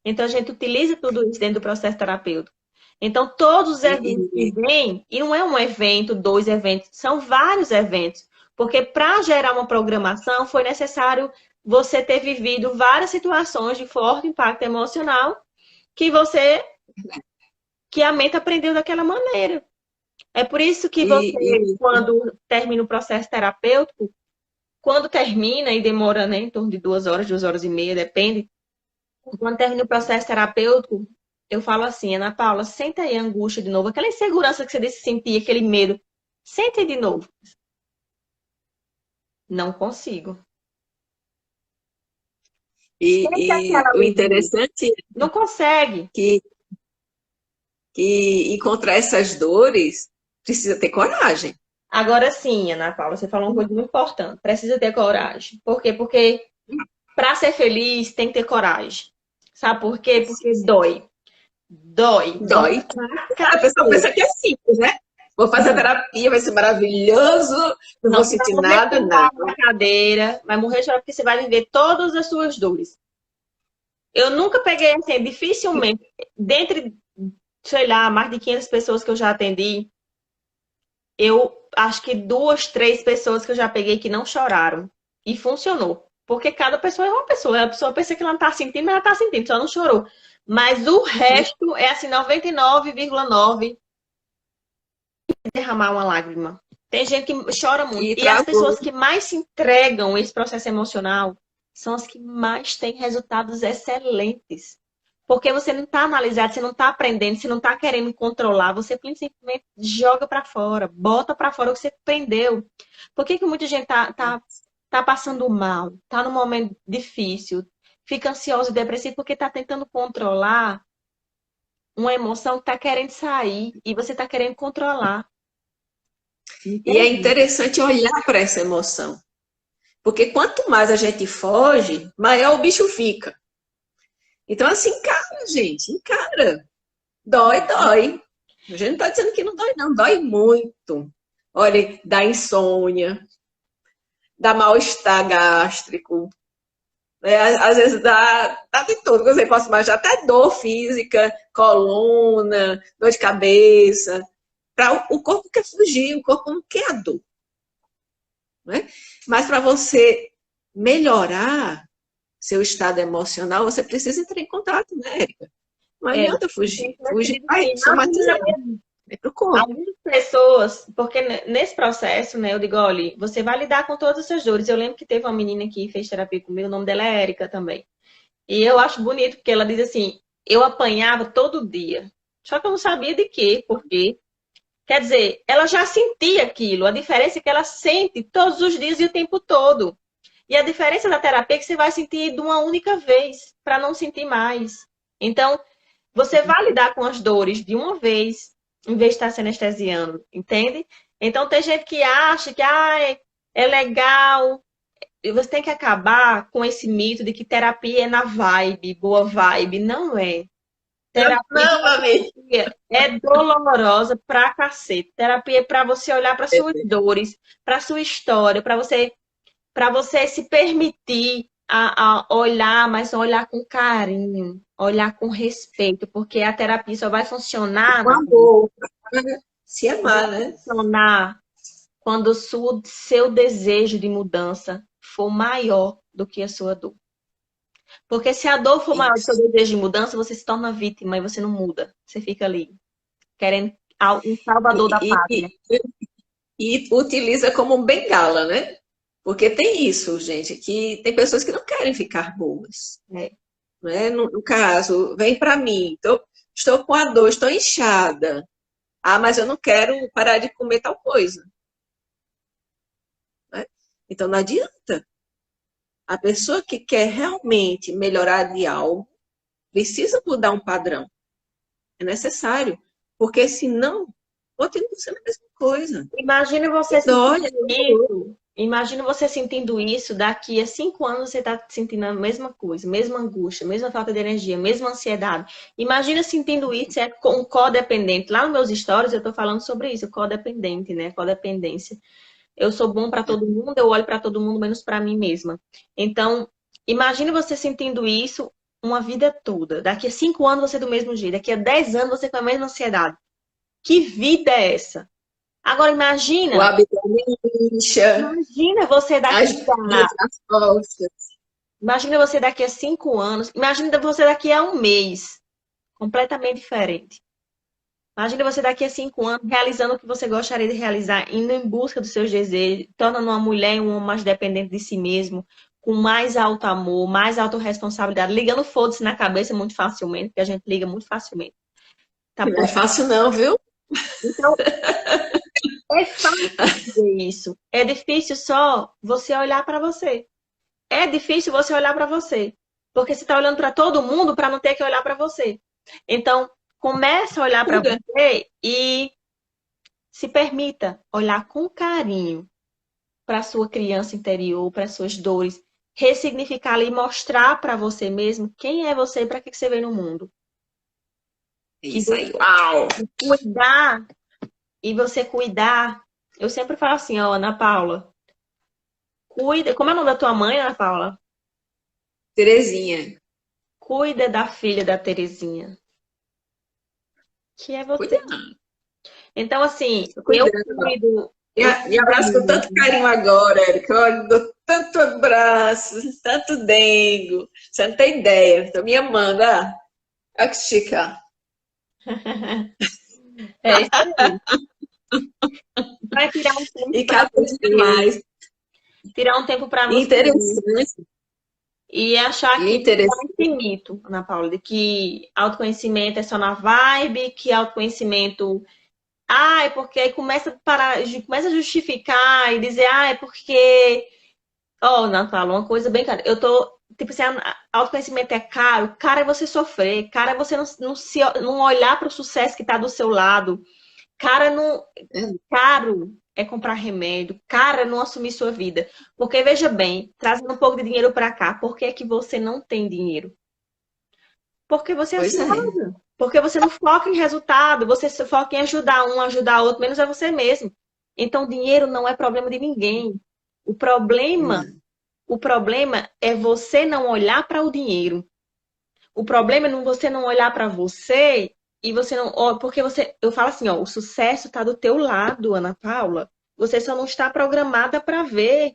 Então, a gente utiliza tudo isso dentro do processo terapêutico. Então, todos os eventos que vêm, e não é um evento, 2 eventos, são vários eventos. Porque para gerar uma programação, foi necessário você ter vivido várias situações de forte impacto emocional que a mente aprendeu daquela maneira. É por isso que você, quando termina o processo terapêutico, quando termina, e demora, né, em torno de 2 horas, 2 horas e meia, depende. Quando termina o processo terapêutico, eu falo assim, Ana Paula, senta aí a angústia de novo, aquela insegurança que você disse sentir, aquele medo. Senta aí de novo. Não consigo. E o interessante não consegue. Que encontrar essas dores precisa ter coragem. Agora sim, Ana Paula, você falou uma coisa muito importante. Precisa ter coragem. Por quê? Porque para ser feliz tem que ter coragem. Sabe por quê? Porque dói. Dói. A pessoa pensa que é simples, né? Vou fazer terapia, vai ser maravilhoso, não vou sentir nada, nada. Na cadeira, vai morrer chorando porque você vai viver todas as suas dores. Eu nunca peguei assim, dificilmente, dentre, sei lá, mais de 500 pessoas que eu já atendi, eu acho que 2, 3 pessoas que eu já peguei que não choraram. E funcionou. Porque cada pessoa é uma pessoa. A pessoa pensa que ela não tá sentindo, mas ela tá sentindo, só não chorou. Mas o resto é assim, 99,9% derramar uma lágrima. Tem gente que chora muito. E as pessoas que mais se entregam a esse processo emocional são as que mais têm resultados excelentes. Porque você não está analisando, você não está aprendendo, você não está querendo controlar, você simplesmente joga para fora, bota para fora o que você aprendeu. Por que muita gente tá passando mal, tá num momento difícil, fica ansioso e depressivo porque tá tentando controlar uma emoção que tá querendo sair e você tá querendo controlar. E é interessante olhar para essa emoção. Porque quanto mais a gente foge, maior o bicho fica. Então, assim, encara, gente, encara. Dói, dói. A gente não está dizendo que não dói, não. Dói muito. Olha, dá insônia, dá mal-estar gástrico. Às vezes dá de tudo, que você possa imaginar, até dor física, coluna, dor de cabeça. O corpo quer fugir, o corpo não quer a dor. Né? Mas para você melhorar seu estado emocional, você precisa entrar em contato, né, Érica? Não adianta fugir. Fugir vai somatizar. Algumas pessoas, porque nesse processo, né, eu digo, olha, você vai lidar com todas essas dores. Eu lembro que teve uma menina que fez terapia comigo, o nome dela é Érica também. E eu acho bonito, porque ela diz assim, eu apanhava todo dia. Só que eu não sabia de quê, por quê. Quer dizer, ela já sentia aquilo. A diferença é que ela sente todos os dias e o tempo todo. E a diferença da terapia é que você vai sentir de uma única vez, para não sentir mais. Então, você vai lidar com as dores de uma vez, em vez de estar se anestesiando, entende? Então, tem gente que acha que é legal. E você tem que acabar com esse mito de que terapia é na vibe, boa vibe. Não é. Terapia é dolorosa pra cacete. Terapia é pra você olhar para suas dores, para sua história, para você se permitir a olhar, mas olhar com carinho, olhar com respeito, porque a terapia só vai funcionar com amor, se amar, né? Funcionar quando o seu desejo de mudança for maior do que a sua dor. Porque se a dor for maior do que o seu desejo de mudança, você se torna vítima e você não muda. Você fica ali, querendo um salvador da pátria. E utiliza como bengala, né? Porque tem isso, gente, que tem pessoas que não querem ficar boas. Né? No caso, vem para mim, estou com a dor, estou inchada. Ah, mas eu não quero parar de comer tal coisa. Né? Então não adianta. A pessoa que quer realmente melhorar de algo precisa mudar um padrão. É necessário. Porque senão, continua sendo a mesma coisa. Imagina você sentindo isso, daqui a 5 anos você está sentindo a mesma coisa, mesma angústia, mesma falta de energia, mesma ansiedade. Imagina sentindo isso com um codependente. Lá nos meus stories eu estou falando sobre isso, codependente, né? Codependência. Eu sou bom para todo mundo, eu olho para todo mundo, menos para mim mesma. Então, imagine você sentindo isso uma vida toda. Daqui a 5 anos você do mesmo jeito, daqui a 10 anos você com a mesma ansiedade. Que vida é essa? Agora imagina. O abdômen incha. Imagina você daqui Imagina você daqui a 5 anos. Imagina você daqui a 1 mês. Completamente diferente. Imagina você daqui a 5 anos realizando o que você gostaria de realizar, indo em busca dos seus desejos, tornando uma mulher e um homem mais dependente de si mesmo, com mais alto amor, mais autorresponsabilidade, ligando foda-se na cabeça muito facilmente, porque a gente liga muito facilmente. Tá, não é fácil não, viu? Então, é fácil fazer isso. É difícil só você olhar para você. É difícil você olhar para você. Porque você está olhando para todo mundo para não ter que olhar para você. Então, começa a olhar para você e se permita olhar com carinho para a sua criança interior, para as suas dores. Ressignificá-la e mostrar para você mesmo quem é você e para que você veio no mundo. Isso aí, uau! Cuidar. E você cuidar. Eu sempre falo assim, ó, Ana Paula. Cuida. Como é o nome da tua mãe, Ana Paula? Terezinha. Cuida da filha da Terezinha. Que é você. Cuidando. Então, assim, eu cuido. Me abraço com tanto carinho agora, Érica. Eu dou tanto abraço, tanto dengo. Você não tem ideia. Estou me amando. Olha que chica. É isso aí. Vai tirar um tempo. E cada vez mais. Tirar um tempo para você. Interessante. E achar que é infinito, Ana Paula, de que autoconhecimento é só na vibe, que autoconhecimento. É porque aí começa a justificar e dizer, é porque. Ana Paula, uma coisa bem cara. Eu tô. Tipo assim, autoconhecimento é caro. Cara é você sofrer. Cara é você não olhar para o sucesso que está do seu lado. Cara não. Caro é comprar remédio. Cara não assumir sua vida. Porque, veja bem, trazendo um pouco de dinheiro para cá, por que é que você não tem dinheiro? Porque você é ansiosa. Porque você não foca em resultado. Você foca em ajudar um, ajudar outro, menos é você mesmo. Então, dinheiro não é problema de ninguém. O problema é você não olhar para o dinheiro. O problema é você não olhar para você e você não... Porque eu falo assim, o sucesso está do teu lado, Ana Paula. Você só não está programada para ver.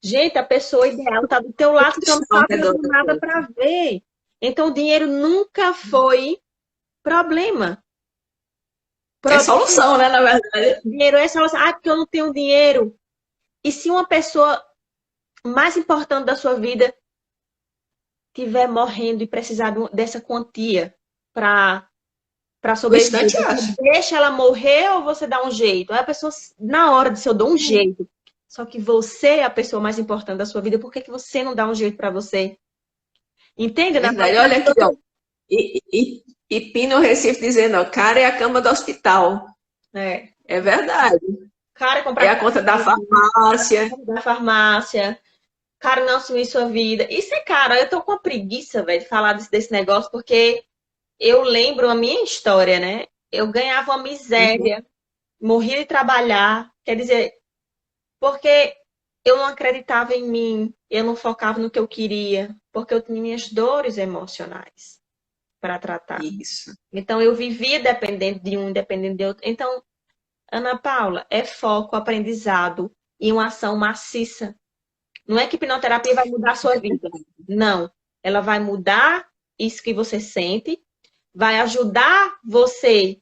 Gente, a pessoa ideal está do teu lado, você não está programada para ver. Então, o dinheiro nunca foi problema. É solução, né, na verdade? Dinheiro é solução. Porque eu não tenho dinheiro. E se uma pessoa mais importante da sua vida estiver morrendo e precisar dessa quantia para sobreviver, deixa ela morrer ou você dá um jeito? Aí a pessoa, na hora disso, eu dou um jeito. Só que você é a pessoa mais importante da sua vida. Por que você não dá um jeito para você? Entende? Verdade. Olha aqui, ó. E Pino Recife dizendo, cara é a cama do hospital. É verdade. Cara, comprar a conta da farmácia. Cara, não assumir sua vida. Isso é caro. Eu tô com uma preguiça, velho, de falar desse negócio, porque eu lembro a minha história, né? Eu ganhava uma miséria, morria de trabalhar. Quer dizer, porque eu não acreditava em mim, eu não focava no que eu queria, porque eu tinha minhas dores emocionais para tratar. Isso. Então, eu vivia dependente de um, dependente de outro. Então, Ana Paula, é foco, aprendizado e uma ação maciça. Não é que hipnoterapia vai mudar a sua vida. Não. Ela vai mudar isso que você sente, vai ajudar você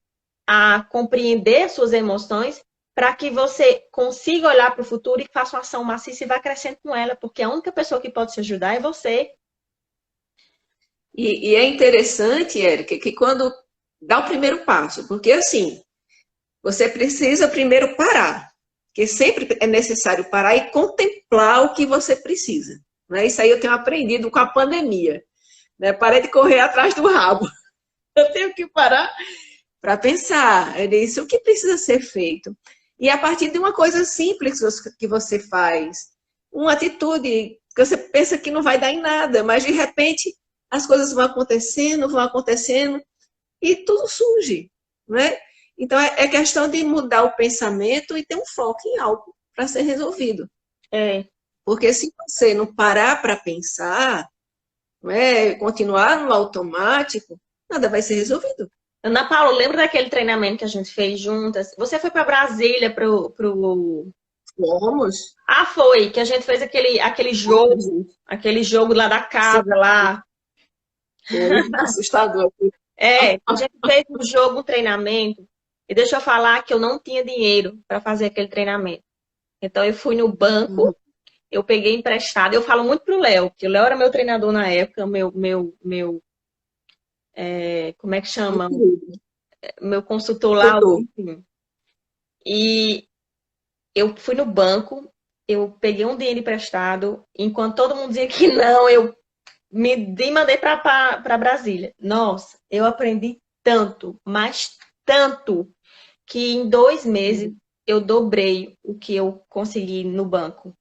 a compreender suas emoções para que você consiga olhar para o futuro e faça uma ação maciça e vá crescendo com ela, porque a única pessoa que pode te ajudar é você. E é interessante, Érica, que quando dá o primeiro passo, porque assim, você precisa primeiro parar, porque sempre é necessário parar e contemplar o que você precisa. Né? Isso aí eu tenho aprendido com a pandemia. Né? Parei de correr atrás do rabo. Eu tenho que parar para pensar nisso, o que precisa ser feito. E a partir de uma coisa simples que você faz, uma atitude que você pensa que não vai dar em nada, mas de repente as coisas vão acontecendo, e tudo surge, né? Então é questão de mudar o pensamento e ter um foco em algo para ser resolvido. Porque se você não parar para pensar, né, continuar no automático, nada vai ser resolvido. Ana Paula, lembra daquele treinamento que a gente fez juntas? Você foi para Brasília Fomos. Ah, foi, que a gente fez aquele jogo lá da casa, lá. Assustador. A gente fez um jogo, um treinamento, e deixa eu falar que eu não tinha dinheiro para fazer aquele treinamento. Então eu fui no banco, eu peguei emprestado, eu falo muito pro Léo, porque o Léo era meu treinador na época, como é que chama? Meu consultor lá, enfim. E eu fui no banco, eu peguei um dinheiro emprestado, enquanto todo mundo dizia que não, eu mandei para Brasília. Nossa, eu aprendi tanto, mas tanto, que em 2 meses eu dobrei o que eu consegui no banco.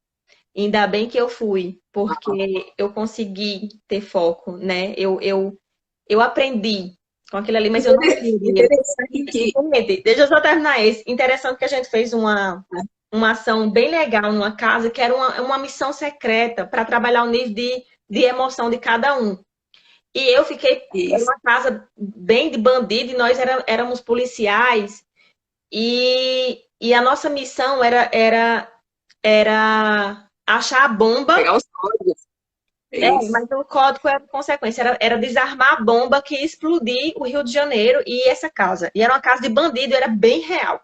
Ainda bem que eu fui, porque eu consegui ter foco, né? Eu aprendi com aquilo ali, mas eu não entendi. Deixa eu só terminar esse. Interessante que a gente fez uma ação bem legal numa casa, que era uma missão secreta para trabalhar o nível de emoção de cada um. E eu fiquei... Era uma casa bem de bandido, e nós éramos policiais. E a nossa missão era achar a bomba. Pegar os códigos. Mas o código era consequência, era desarmar a bomba que ia explodir o Rio de Janeiro e essa casa. E era uma casa de bandido, era bem real.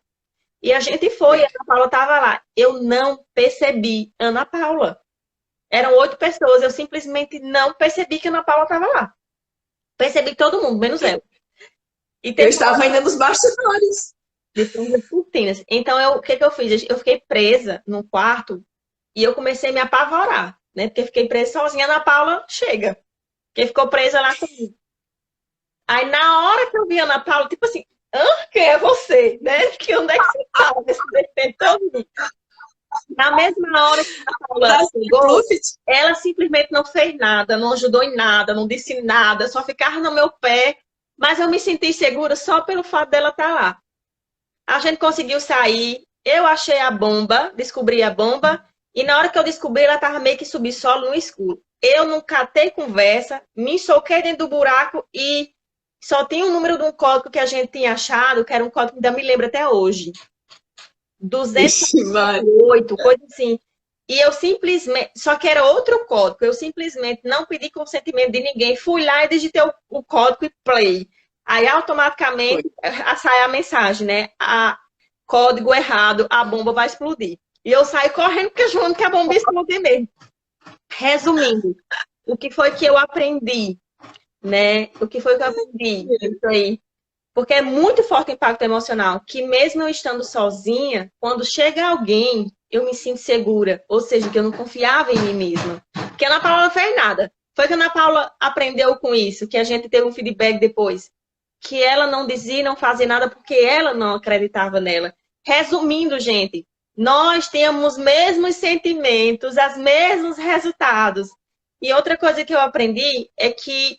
E a gente foi, a Ana Paula estava lá. Eu não percebi Ana Paula. Eram 8 pessoas, eu simplesmente não percebi que a Ana Paula estava lá. Percebi todo mundo, menos ela. Eu estava ainda nos bastidores. Então, o que eu fiz? Eu fiquei presa num quarto e eu comecei a me apavorar. Né? Porque fiquei presa sozinha, a Ana Paula chega. Porque ficou presa lá comigo. Aí, na hora que eu vi a Ana Paula, tipo assim, quem é você? Né? Que onde é que você estava nesse tempo todo? Na mesma hora que a Ana Paula chegou, ela simplesmente não fez nada, não ajudou em nada, não disse nada, só ficava no meu pé. Mas eu me senti segura só pelo fato dela estar lá. A gente conseguiu sair, eu achei a bomba, descobri a bomba. E na hora que eu descobri, ela estava meio que subsolo no escuro. Eu não catei conversa, me soquei dentro do buraco e só tinha o número de um código que a gente tinha achado, que era um código que ainda me lembro até hoje. 208, coisa assim. E eu simplesmente... Só que era outro código. Eu simplesmente não pedi consentimento de ninguém. Fui lá e digitei o código e play. Aí, automaticamente, sai a mensagem, né? Código errado, a bomba vai explodir. E eu saí correndo porque achando que a bomba ia explodir mesmo. Resumindo, o que foi que eu aprendi, né? O que foi que eu aprendi? Isso aí. Porque é muito forte o impacto emocional, que mesmo eu estando sozinha, quando chega alguém, eu me sinto segura. Ou seja, que eu não confiava em mim mesma. Porque a Ana Paula não fez nada. Foi que a Ana Paula aprendeu com isso, que a gente teve um feedback depois. Que ela não dizia, não fazia nada porque ela não acreditava nela. Resumindo, gente, nós temos os mesmos sentimentos, os mesmos resultados. E outra coisa que eu aprendi é que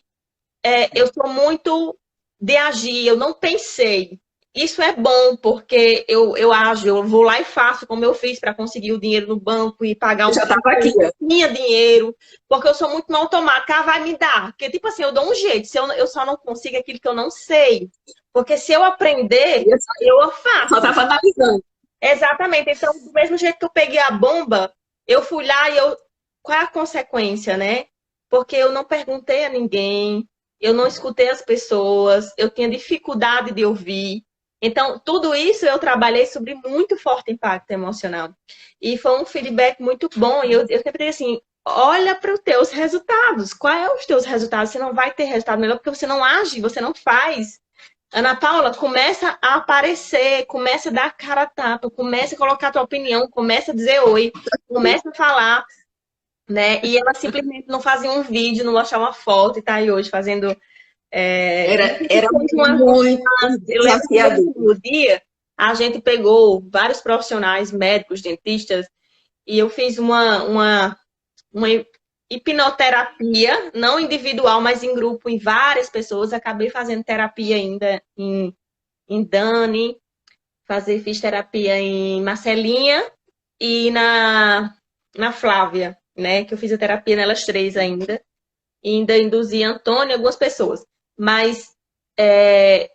eu sou muito de agir, eu não pensei. Isso é bom, porque eu ajo, eu vou lá e faço como eu fiz para conseguir o dinheiro no banco e pagar um... Já estava aqui. Tinha dinheiro, porque eu sou muito no automático. Vai me dar. Porque, tipo assim, eu dou um jeito, se eu só não consigo aquilo que eu não sei. Porque se eu aprender, eu faço. Só estava analisando. Exatamente. Então, do mesmo jeito que eu peguei a bomba, eu fui lá e eu qual é a consequência, né? Porque eu não perguntei a ninguém, eu não escutei as pessoas, eu tinha dificuldade de ouvir. Então, tudo isso eu trabalhei sobre muito forte impacto emocional. E foi um feedback muito bom. E eu sempre digo assim, olha para os teus resultados. Quais são os teus resultados? Você não vai ter resultado melhor porque você não age, você não faz. Ana Paula, começa a aparecer, começa a dar cara a tapa, começa a colocar a tua opinião, começa a dizer oi, começa a falar, né? E ela simplesmente não fazia um vídeo, não mostrava uma foto e tá aí hoje fazendo. Era muito Eu lembro que desafiador. no último dia a gente pegou vários profissionais, médicos, dentistas, e eu fiz uma hipnoterapia, não individual, mas em grupo, em várias pessoas. Acabei fazendo terapia ainda em Dani, fiz terapia em Marcelinha e na Flávia, né? Que eu fiz a terapia nelas três ainda. E ainda induzi Antônio e algumas pessoas. Mas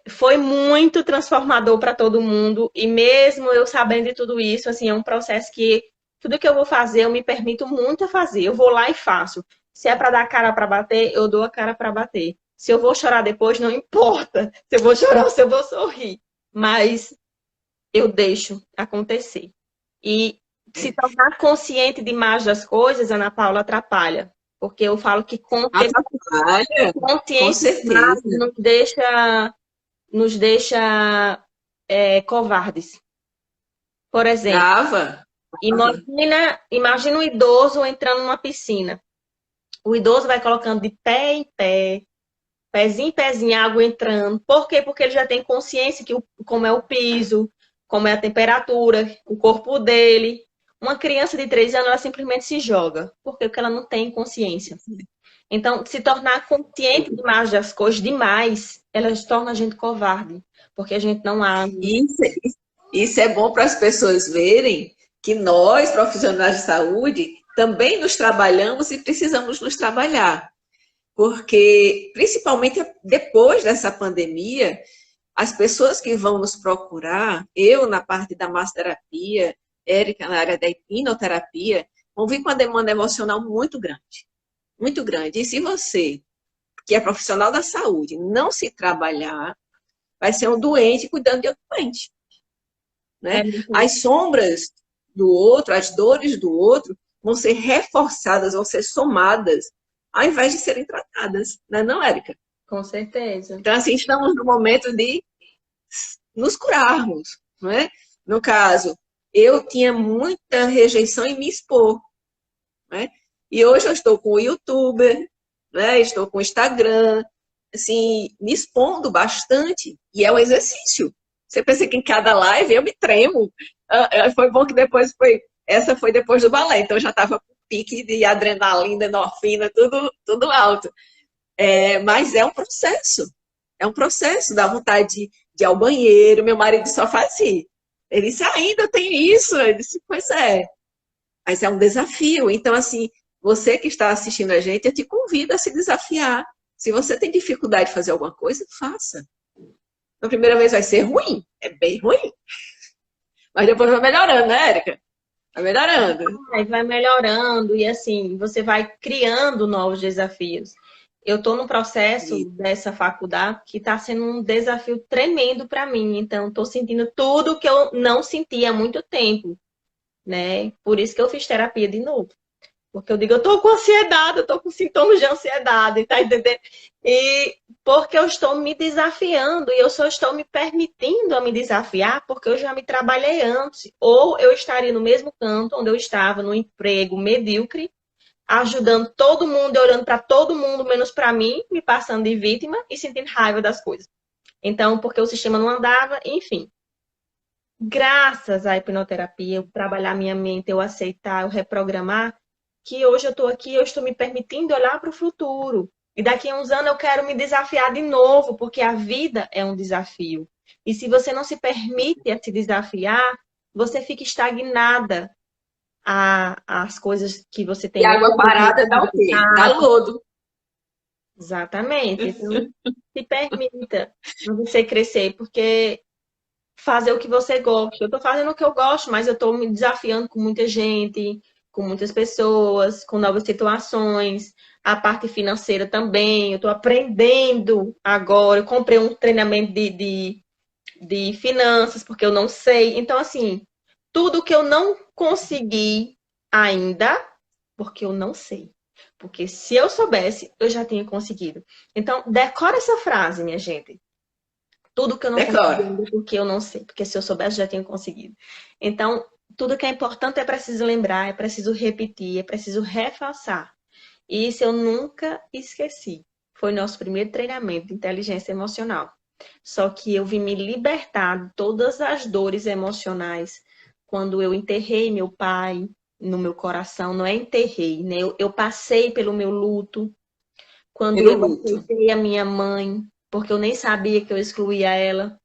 foi muito transformador para todo mundo. E mesmo eu sabendo de tudo isso, assim, é um processo que tudo que eu vou fazer, eu me permito muito a fazer. Eu vou lá e faço. Se é para dar a cara para bater, eu dou a cara para bater. Se eu vou chorar depois, não importa se eu vou chorar ou se eu vou sorrir. Mas eu deixo acontecer. E se tornar consciente demais das coisas, Ana Paula, atrapalha. Porque eu falo que Atrapalha, com consciente demais certeza. nos deixa covardes. Por exemplo, Trava. imagina um idoso entrando numa piscina. O idoso vai colocando de pé em pé, pezinho em pezinho, água entrando. Por quê? Porque ele já tem consciência que como é o piso, como é a temperatura, o corpo dele. Uma criança de 3 anos, ela simplesmente se joga. Por quê? Porque ela não tem consciência. Então, se tornar consciente demais das coisas demais, ela torna a gente covarde. Porque a gente não age. Isso é bom para as pessoas verem que nós, profissionais de saúde, também nos trabalhamos e precisamos nos trabalhar. Porque, principalmente depois dessa pandemia, as pessoas que vão nos procurar, eu na parte da massoterapia, Érica na área da hipnoterapia, vão vir com uma demanda emocional muito grande. Muito grande. E se você, que é profissional da saúde, não se trabalhar, vai ser um doente cuidando de outro doente. Né? As sombras do outro, as dores do outro, vão ser reforçadas, vão ser somadas, ao invés de serem tratadas. Não é não, Érica? Com certeza. Então, assim, estamos no momento de nos curarmos. Não é? No caso, eu tinha muita rejeição em me expor. Né? E hoje eu estou com o YouTuber, né? Estou com o Instagram, assim, me expondo bastante. E é um exercício. Você pensa que em cada live eu me tremo. Foi bom que essa foi depois do balé, então eu já estava com pique de adrenalina, endorfina, tudo alto. Mas é um processo, dá vontade de ir ao banheiro. Meu marido só faz assim. Ele disse, ainda tem isso? Eu disse, pois é. Mas é um desafio. Então, assim, você que está assistindo a gente, eu te convido a se desafiar. Se você tem dificuldade de fazer alguma coisa, faça. Na primeira vez vai ser ruim, é bem ruim. Mas depois vai melhorando, né, Érica? Vai melhorando. Vai melhorando e assim, você vai criando novos desafios. Eu estou no processo dessa faculdade que está sendo um desafio tremendo para mim. Então, estou sentindo tudo que eu não sentia há muito tempo, né? Por isso que eu fiz terapia de novo. Porque eu digo, eu tô com ansiedade, eu tô com sintomas de ansiedade, tá entendendo? E porque eu estou me desafiando e eu só estou me permitindo a me desafiar porque eu já me trabalhei antes. Ou eu estaria no mesmo canto onde eu estava, no emprego medíocre, ajudando todo mundo, olhando para todo mundo, menos para mim, me passando de vítima e sentindo raiva das coisas. Então, porque o sistema não andava, enfim. Graças à hipnoterapia, eu trabalhar minha mente, eu aceitar, eu reprogramar, que hoje eu estou aqui, eu estou me permitindo olhar para o futuro. E daqui a uns anos eu quero me desafiar de novo, porque a vida é um desafio. E se você não se permite a se desafiar, você fica estagnada às coisas que você tem. E água parada dá o quê? Dá lodo. Exatamente. Então, se permita você crescer, porque fazer o que você gosta. Eu estou fazendo o que eu gosto, mas eu estou me desafiando com muita gente, com muitas pessoas, com novas situações, a parte financeira também. Eu estou aprendendo agora. Eu comprei um treinamento de finanças, porque eu não sei. Então, assim, tudo que eu não consegui ainda, porque eu não sei. Porque se eu soubesse, eu já tinha conseguido. Então, decora essa frase, minha gente. Tudo que eu não consegui ainda, porque eu não sei. Porque se eu soubesse, eu já tinha conseguido. Então, tudo que é importante é preciso lembrar, é preciso repetir, é preciso reforçar. E isso eu nunca esqueci. Foi nosso primeiro treinamento de inteligência emocional. Só que eu vim me libertar de todas as dores emocionais quando eu enterrei meu pai no meu coração. Não é enterrei, né? Eu passei pelo meu luto. Quando eu aceitei a minha mãe, porque eu nem sabia que eu excluía ela.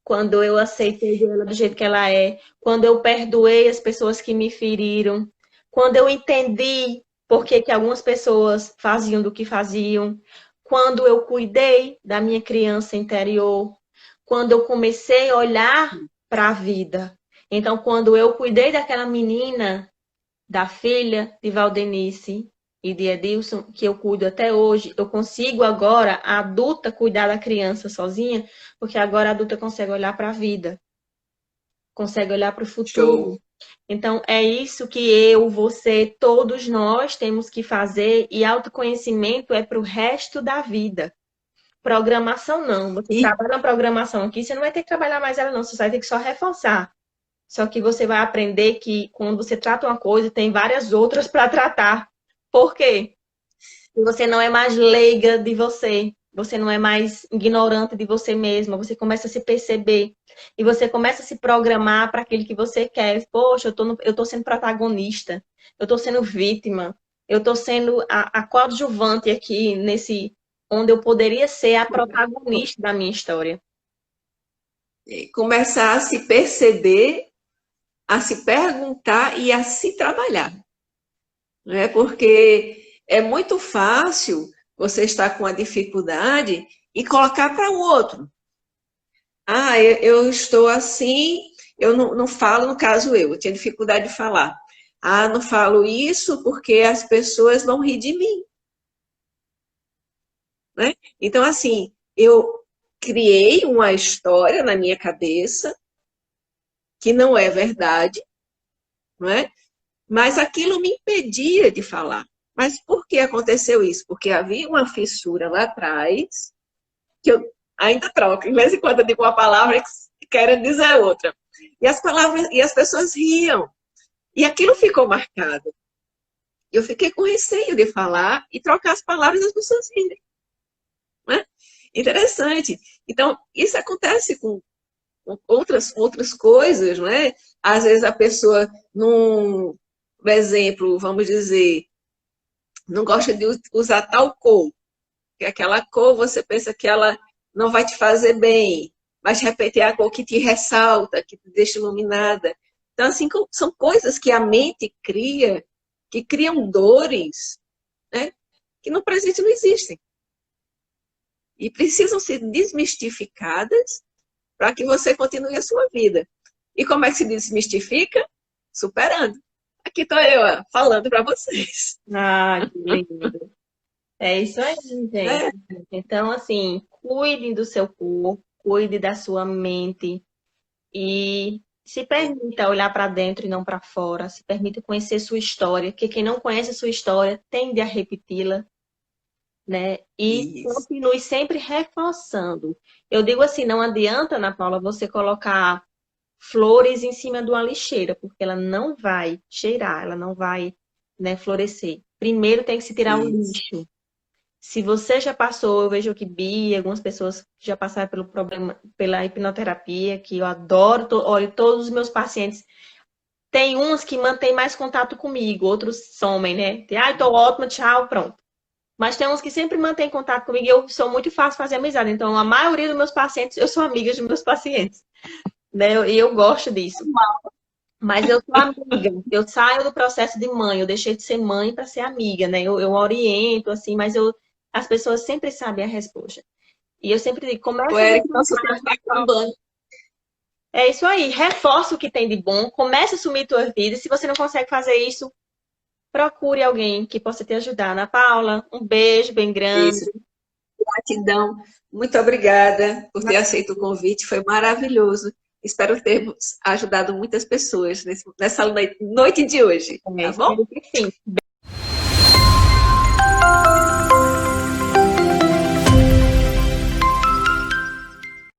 Quando eu aceitei ela do jeito que ela é. Quando eu perdoei as pessoas que me feriram. Quando eu entendi por que algumas pessoas faziam do que faziam. Quando eu cuidei da minha criança interior. Quando eu comecei a olhar para a vida. Então, quando eu cuidei daquela menina, da filha de Valdenice e de Edilson, que eu cuido até hoje, eu consigo agora, a adulta, cuidar da criança sozinha, porque agora a adulta consegue olhar para a vida, consegue olhar para o futuro. Show. Então, é isso que eu, você, todos nós temos que fazer, e autoconhecimento é para o resto da vida. Programação não. Você trabalha na programação aqui, você não vai ter que trabalhar mais ela não, você vai ter que só reforçar. Só que você vai aprender que quando você trata uma coisa, tem várias outras para tratar. Por quê? Você não é mais leiga de você. Você não é mais ignorante de você mesma. Você começa a se perceber. E você começa a se programar para aquilo que você quer. Poxa, eu tô sendo protagonista. Eu tô sendo vítima. Eu tô sendo a coadjuvante aqui, onde eu poderia ser a protagonista da minha história. Começar a se perceber, a se perguntar e a se trabalhar. Não é? Porque é muito fácil você estar com a dificuldade e colocar para o outro. Ah, eu estou assim, eu não falo, no caso eu tinha dificuldade de falar. Ah, não falo isso porque as pessoas vão rir de mim. Né? Então, assim, eu criei uma história na minha cabeça que não é verdade, não é? Mas aquilo me impedia de falar. Mas por que aconteceu isso? Porque havia uma fissura lá atrás, que eu ainda troco. De vez em quando eu digo uma palavra que quero dizer outra. E as pessoas riam. E aquilo ficou marcado. Eu fiquei com receio de falar e trocar as palavras e as pessoas rirem. Né? Interessante. Então, isso acontece com outras coisas, não é? Às vezes a pessoa não... Por exemplo, vamos dizer, não gosta de usar tal cor, que aquela cor você pensa que ela não vai te fazer bem, mas de repente é a cor que te ressalta, que te deixa iluminada. Então, assim, são coisas que a mente cria, que criam dores, né, que no presente não existem. E precisam ser desmistificadas para que você continue a sua vida. E como é que se desmistifica? Superando. Aqui estou eu, falando para vocês. Ah, que lindo. É isso aí, gente. É. Então, assim, cuide do seu corpo, cuide da sua mente e se permita olhar para dentro e não para fora. Se permita conhecer sua história, porque quem não conhece a sua história tende a repeti-la, né? E isso. Continue sempre reforçando. Eu digo assim, não adianta, Ana Paula, você colocar flores em cima de uma lixeira, porque ela não vai cheirar, ela não vai, né, florescer. Primeiro tem que se tirar o lixo. Se você já passou, eu vejo que Bia, algumas pessoas que já passaram pelo problema, pela hipnoterapia, que eu adoro, olho todos os meus pacientes. Tem uns que mantêm mais contato comigo, outros somem, né? Ah, tô ótima, tchau, pronto. Mas tem uns que sempre mantêm contato comigo e eu sou muito fácil fazer amizade. Então, a maioria dos meus pacientes, eu sou amiga dos meus pacientes. Né? E eu gosto disso. Mas eu sou amiga, eu saio do processo de mãe, eu deixei de ser mãe para ser amiga, né? Eu oriento, assim, mas as pessoas sempre sabem a resposta. E eu sempre digo, começa É isso aí, reforça o que tem de bom, começa a assumir tua vida. E se você não consegue fazer isso, procure alguém que possa te ajudar. Ana Paula, um beijo bem grande. Isso. Gratidão. Muito obrigada por ter aceito o convite. Foi maravilhoso. Espero ter ajudado muitas pessoas nessa noite de hoje. Tá bom? Sim.